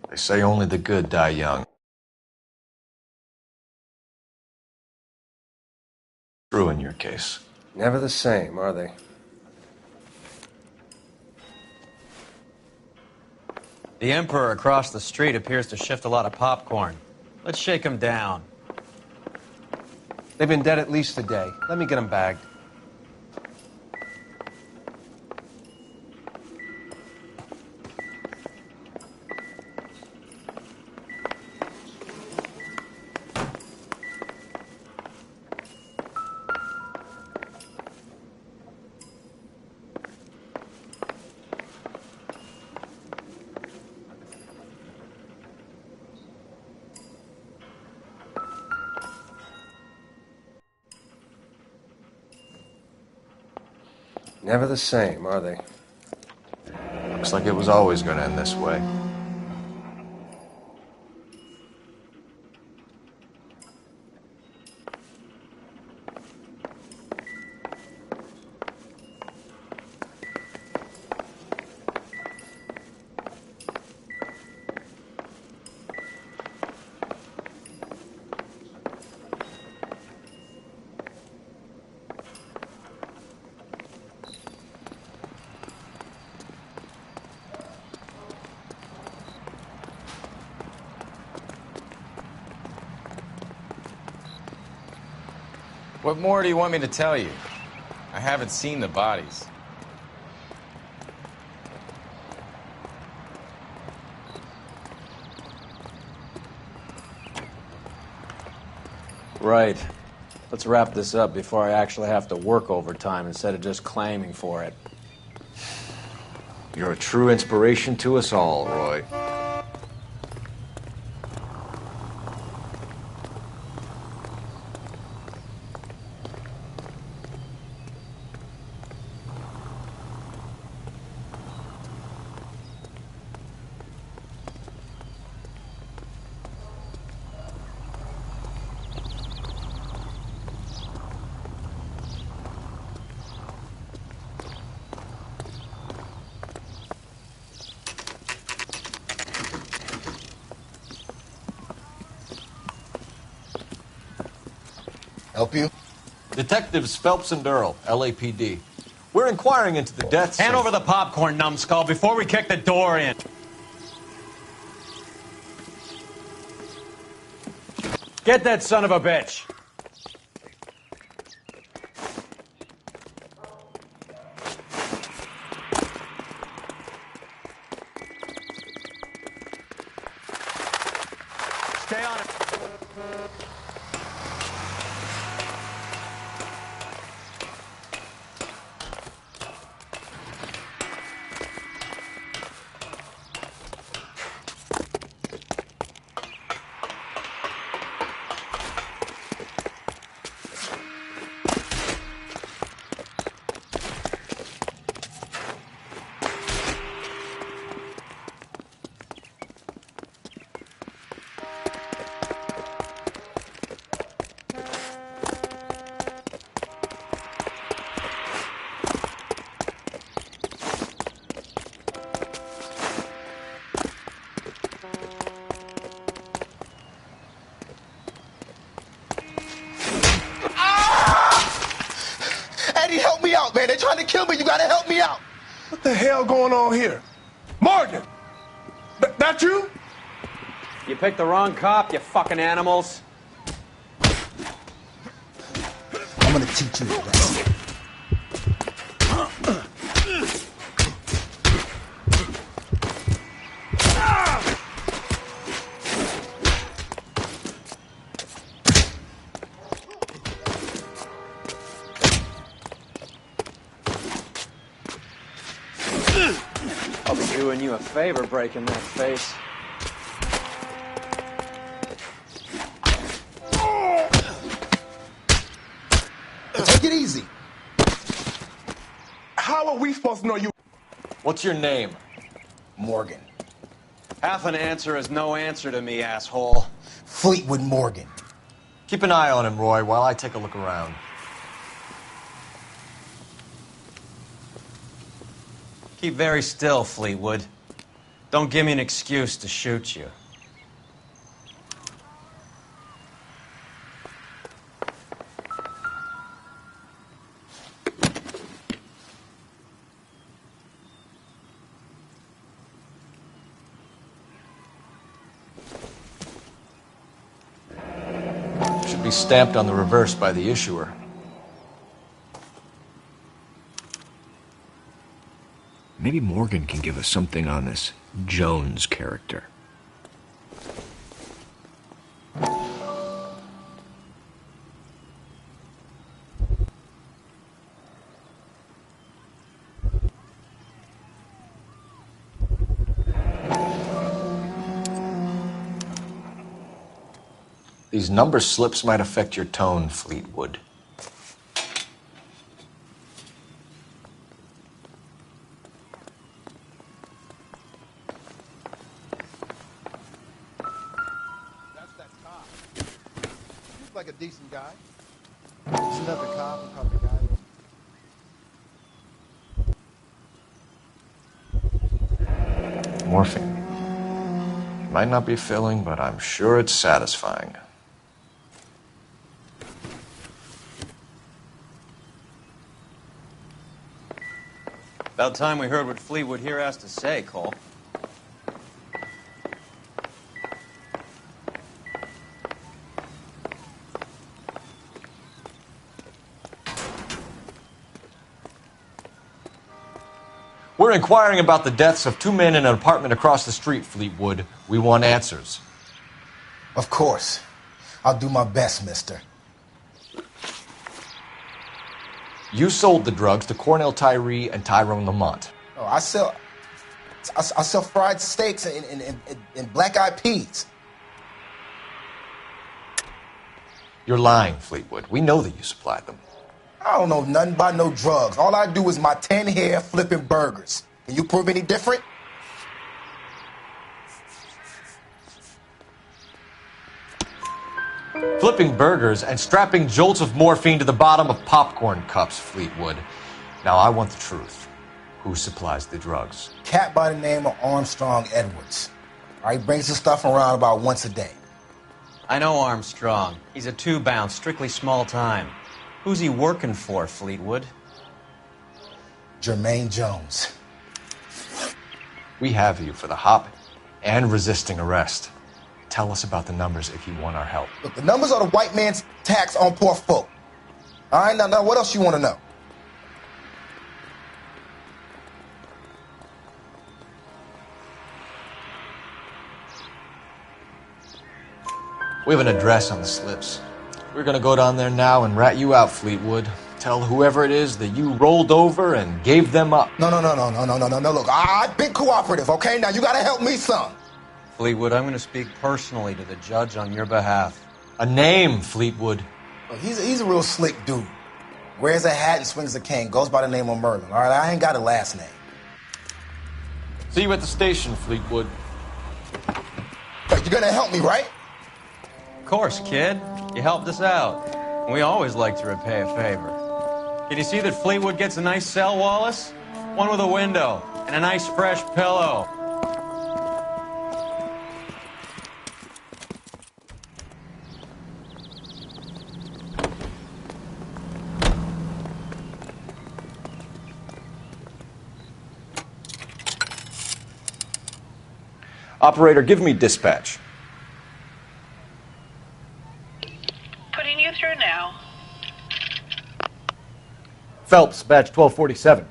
They say only the good die young. True in your case. Never the same, are they? The Emperor across the street appears to shift a lot of popcorn. Let's shake him down. They've been dead at least a day. Let me get them bagged. Never the same, are they? Looks like it was always going to end this way. What more do you want me to tell you? I haven't seen the bodies. Right. Let's wrap this up before I actually have to work overtime instead of just claiming for it. You're a true inspiration to us all, Roy. Help you? Detectives Phelps and Earl, LAPD. We're inquiring into the deaths. Hand over the popcorn, numbskull, before we kick the door in. Get that son of a bitch. Stay on it. Eddie, help me out, man. They're trying to kill me. You gotta help me out. What the hell going on here? Morgan! That you? You picked the wrong cop, you fucking animals. gonna teach you a lesson. I'll be doing you a favor breaking that face. Take it easy. How are we supposed to know you? What's your name? Morgan. Half an answer is no answer to me, asshole. Fleetwood Morgan. Keep an eye on him, Roy, while I take a look around. Keep very still, Fleetwood. Don't give me an excuse to shoot you. Should be stamped on the reverse by the issuer. Maybe Morgan can give us something on this Jones character. These number slips might affect your tone, Fleetwood. Like a decent guy. He's another cop and probably guy. Morphine. Might not be filling, but I'm sure it's satisfying. About time we heard what Fleetwood here has to say, Cole. We're inquiring about the deaths of two men in an apartment across the street, Fleetwood. We want answers. Of course. I'll do my best, mister. You sold the drugs to Cornell Tyree and Tyrone Lamont. Oh, I sell fried steaks and black-eyed peas. You're lying, Fleetwood. We know that you supplied them. I don't know nothing about no drugs. All I do is my 10 hair flipping burgers. Can you prove any different? Flipping burgers and strapping jolts of morphine to the bottom of popcorn cups, Fleetwood. Now, I want the truth. Who supplies the drugs? Cat by the name of Armstrong Edwards. All right, brings the stuff around about once a day. I know Armstrong. He's a two-bounce, strictly small time. Who's he working for, Fleetwood? Jermaine Jones. We have you for the hop and resisting arrest. Tell us about the numbers if you want our help. Look, the numbers are the white man's tax on poor folk. All right, now what else you want to know? We have an address on the slips. We're gonna go down there now and rat you out, Fleetwood. Tell whoever it is that you rolled over and gave them up. No. Look, I've been cooperative, okay? Now you gotta help me some. Fleetwood, I'm gonna speak personally to the judge on your behalf. A name, Fleetwood. Look, he's a real slick dude. Wears a hat and swings a cane. Goes by the name of Merlin. All right, I ain't got a last name. See you at the station, Fleetwood. You're gonna help me, right? Of course, kid. You helped us out. We always like to repay a favor. Can you see that Fleetwood gets a nice cell, Wallace? One with a window and a nice fresh pillow. Operator, give me dispatch. Putting you through now. Phelps, badge 1247.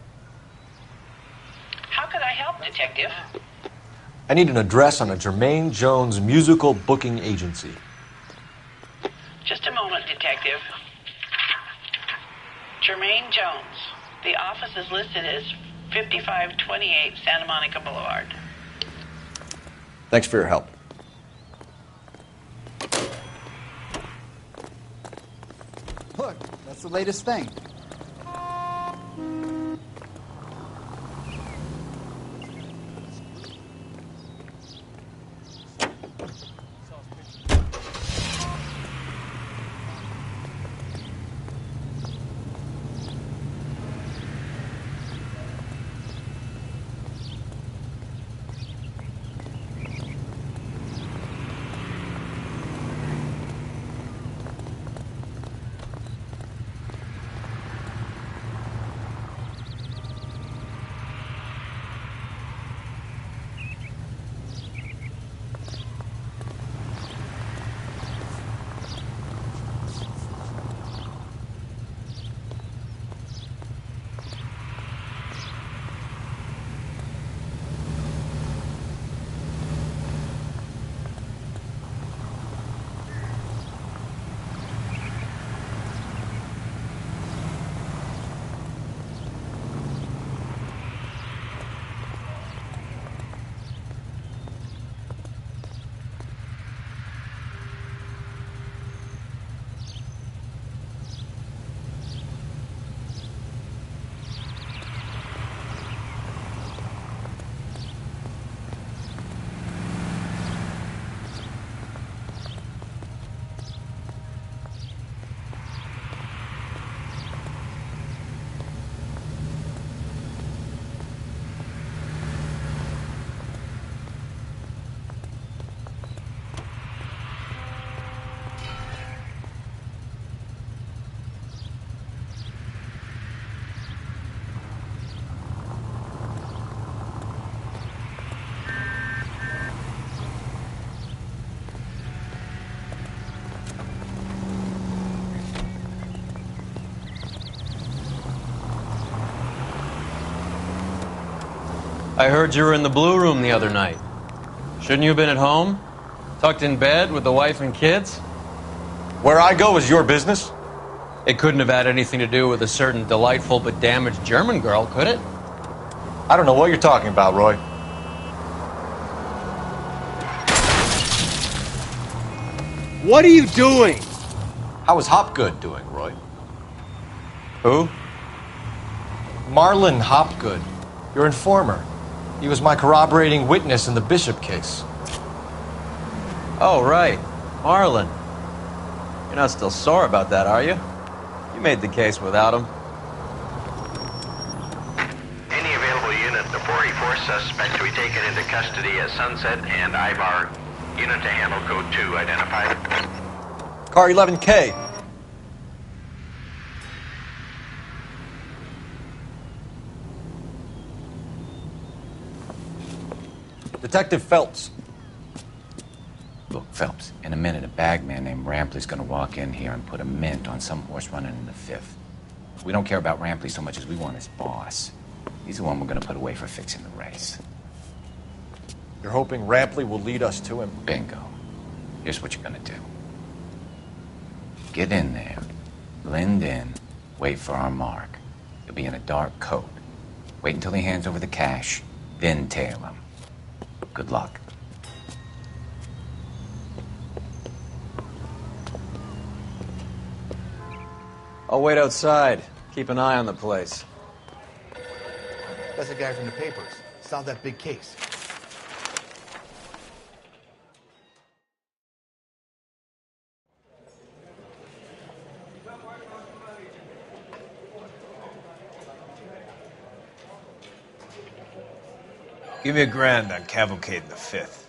How could I help, Detective? I need an address on a Jermaine Jones musical booking agency. Just a moment, Detective. Jermaine Jones. The office is listed as 5528 Santa Monica Boulevard. Thanks for your help. Look, that's the latest thing. I heard you were in the Blue Room the other night. Shouldn't you have been at home? Tucked in bed with the wife and kids? Where I go is your business? It couldn't have had anything to do with a certain delightful but damaged German girl, could it? I don't know what you're talking about, Roy. What are you doing? How is Hopgood doing, Roy? Who? Marlon Hopgood, your informer. He was my corroborating witness in the Bishop case. Oh, right. Marlon. You're not still sore about that, are you? You made the case without him. Any available unit, the 44 suspect to be taken into custody at Sunset and Ivar. Unit to handle code 2 identified. Car 11K. Detective Phelps. Look, Phelps, in a minute, a bagman named Rampley's gonna walk in here and put a mint on some horse running in the 5th. We don't care about Rampley so much as we want his boss. He's the one we're gonna put away for fixing the race. You're hoping Rampley will lead us to him? Bingo. Here's what you're gonna do. Get in there, blend in, wait for our mark. You'll be in a dark coat. Wait until he hands over the cash, then tail him. Good luck. I'll wait outside. Keep an eye on the place. That's the guy from the papers. Solved that big case. Give me $1,000 on Cavalcade in the 5th.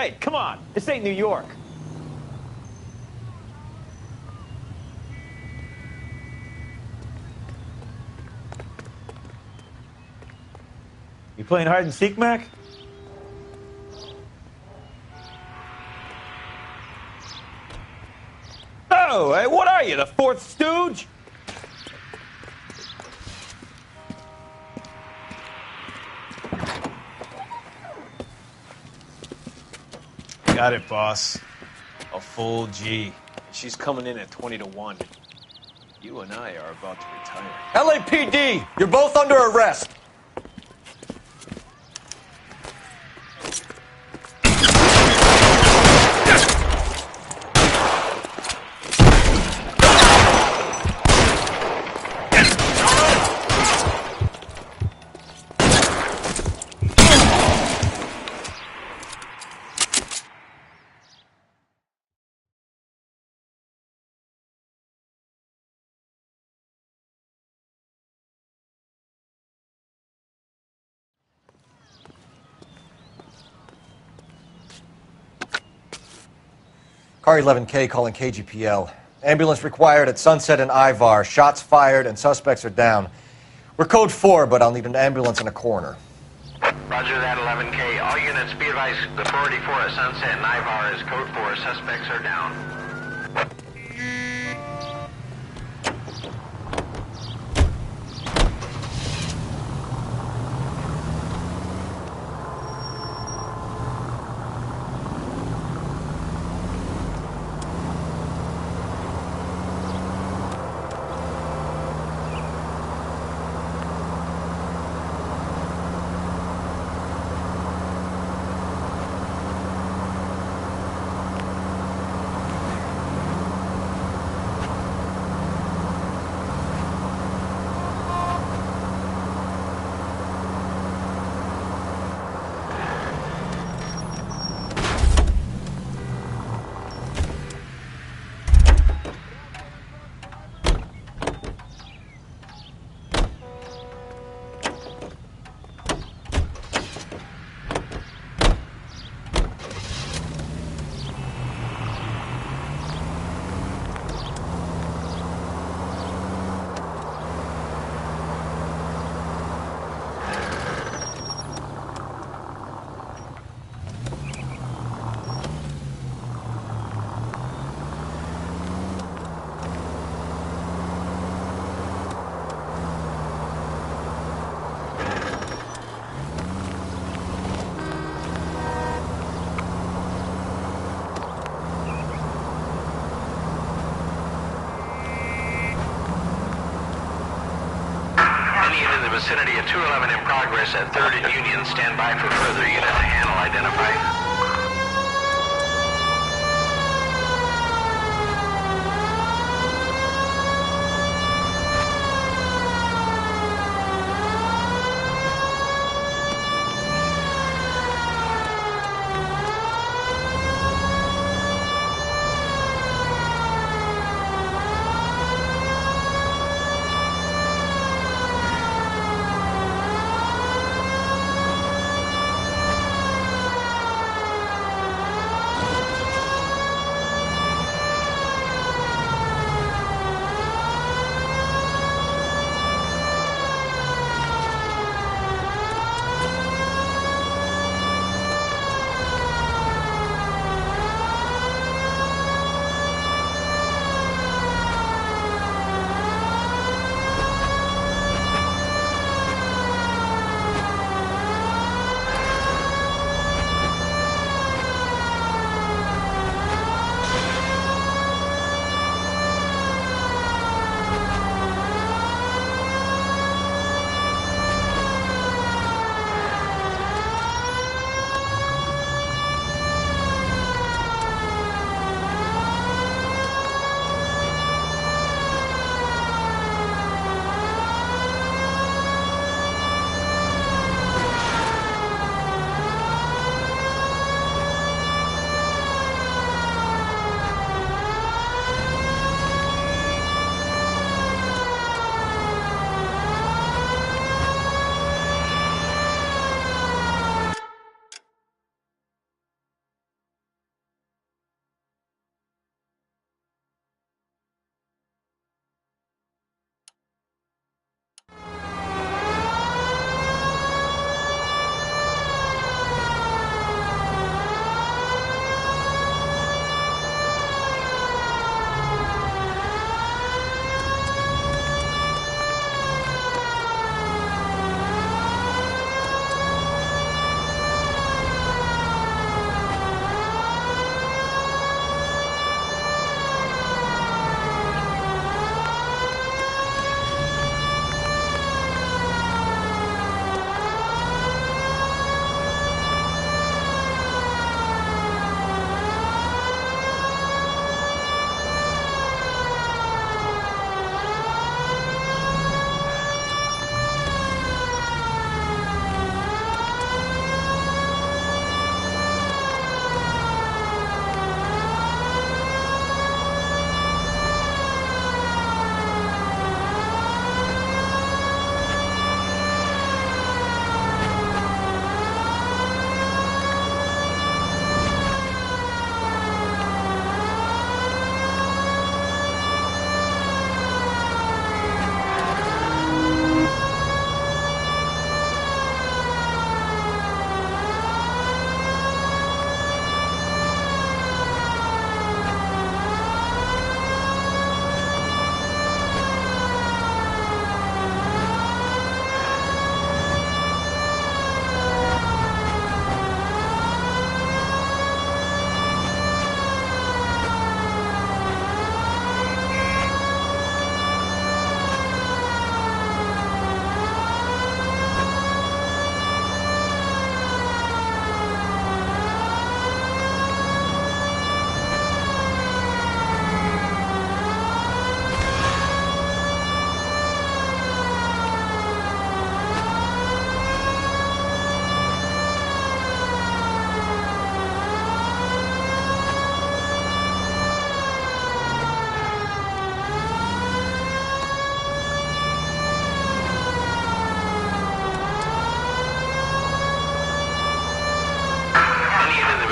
Hey, come on. This ain't New York. You playing hide and seek, Mac? Oh, hey, what are you, the fourth stooge? Got it, boss. A full G. She's coming in at 20 to 1. You and I are about to retire. LAPD, you're both under arrest. Car 11K calling KGPL. Ambulance required at Sunset and Ivar. Shots fired and suspects are down. We're code 4, but I'll need an ambulance and a coroner. Roger that, 11K. All units be advised, the 484 at Sunset and Ivar is code 4. Suspects are down. Vicinity of 211 in progress at 3rd and Union. Stand by for further unit to handle. Identify.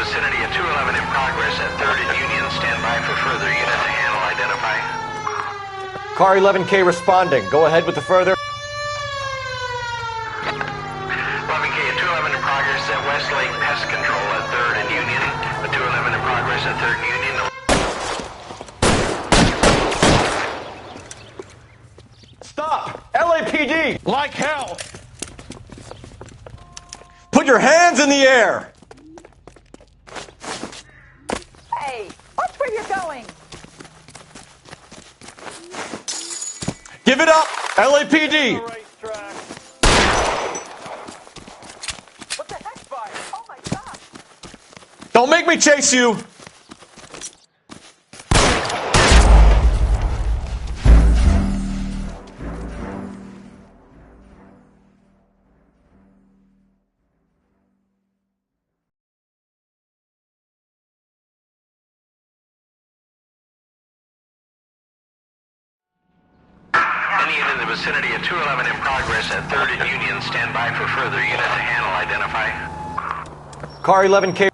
vicinity of 211 in progress at 3rd and Union. Stand by for further unit to handle. Identify. Car 11K responding. Go ahead with the further. 11K at 211 in progress at Westlake Pest Control at 3rd and Union. 211 in progress at 3rd and Union. Stop! LAPD! Like hell! Put your hands in the air! Hey, watch where you're going. Give it up! LAPD! What the heck, fire? Oh my God! Don't make me chase you! Any unit in the vicinity of 211 in progress at 3rd and Union. Stand by for further unit to handle. Identify. Car 11K.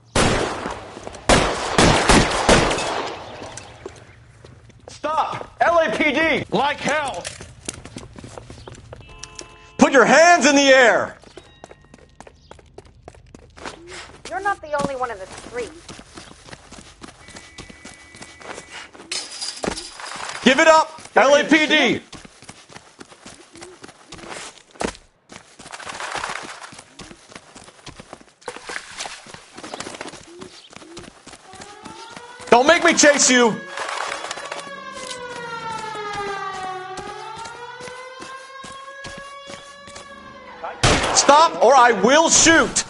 Stop! LAPD! Like hell! Put your hands in the air! You're not the only one in the street. Give it up! LAPD! Don't make me chase you! Stop or I will shoot!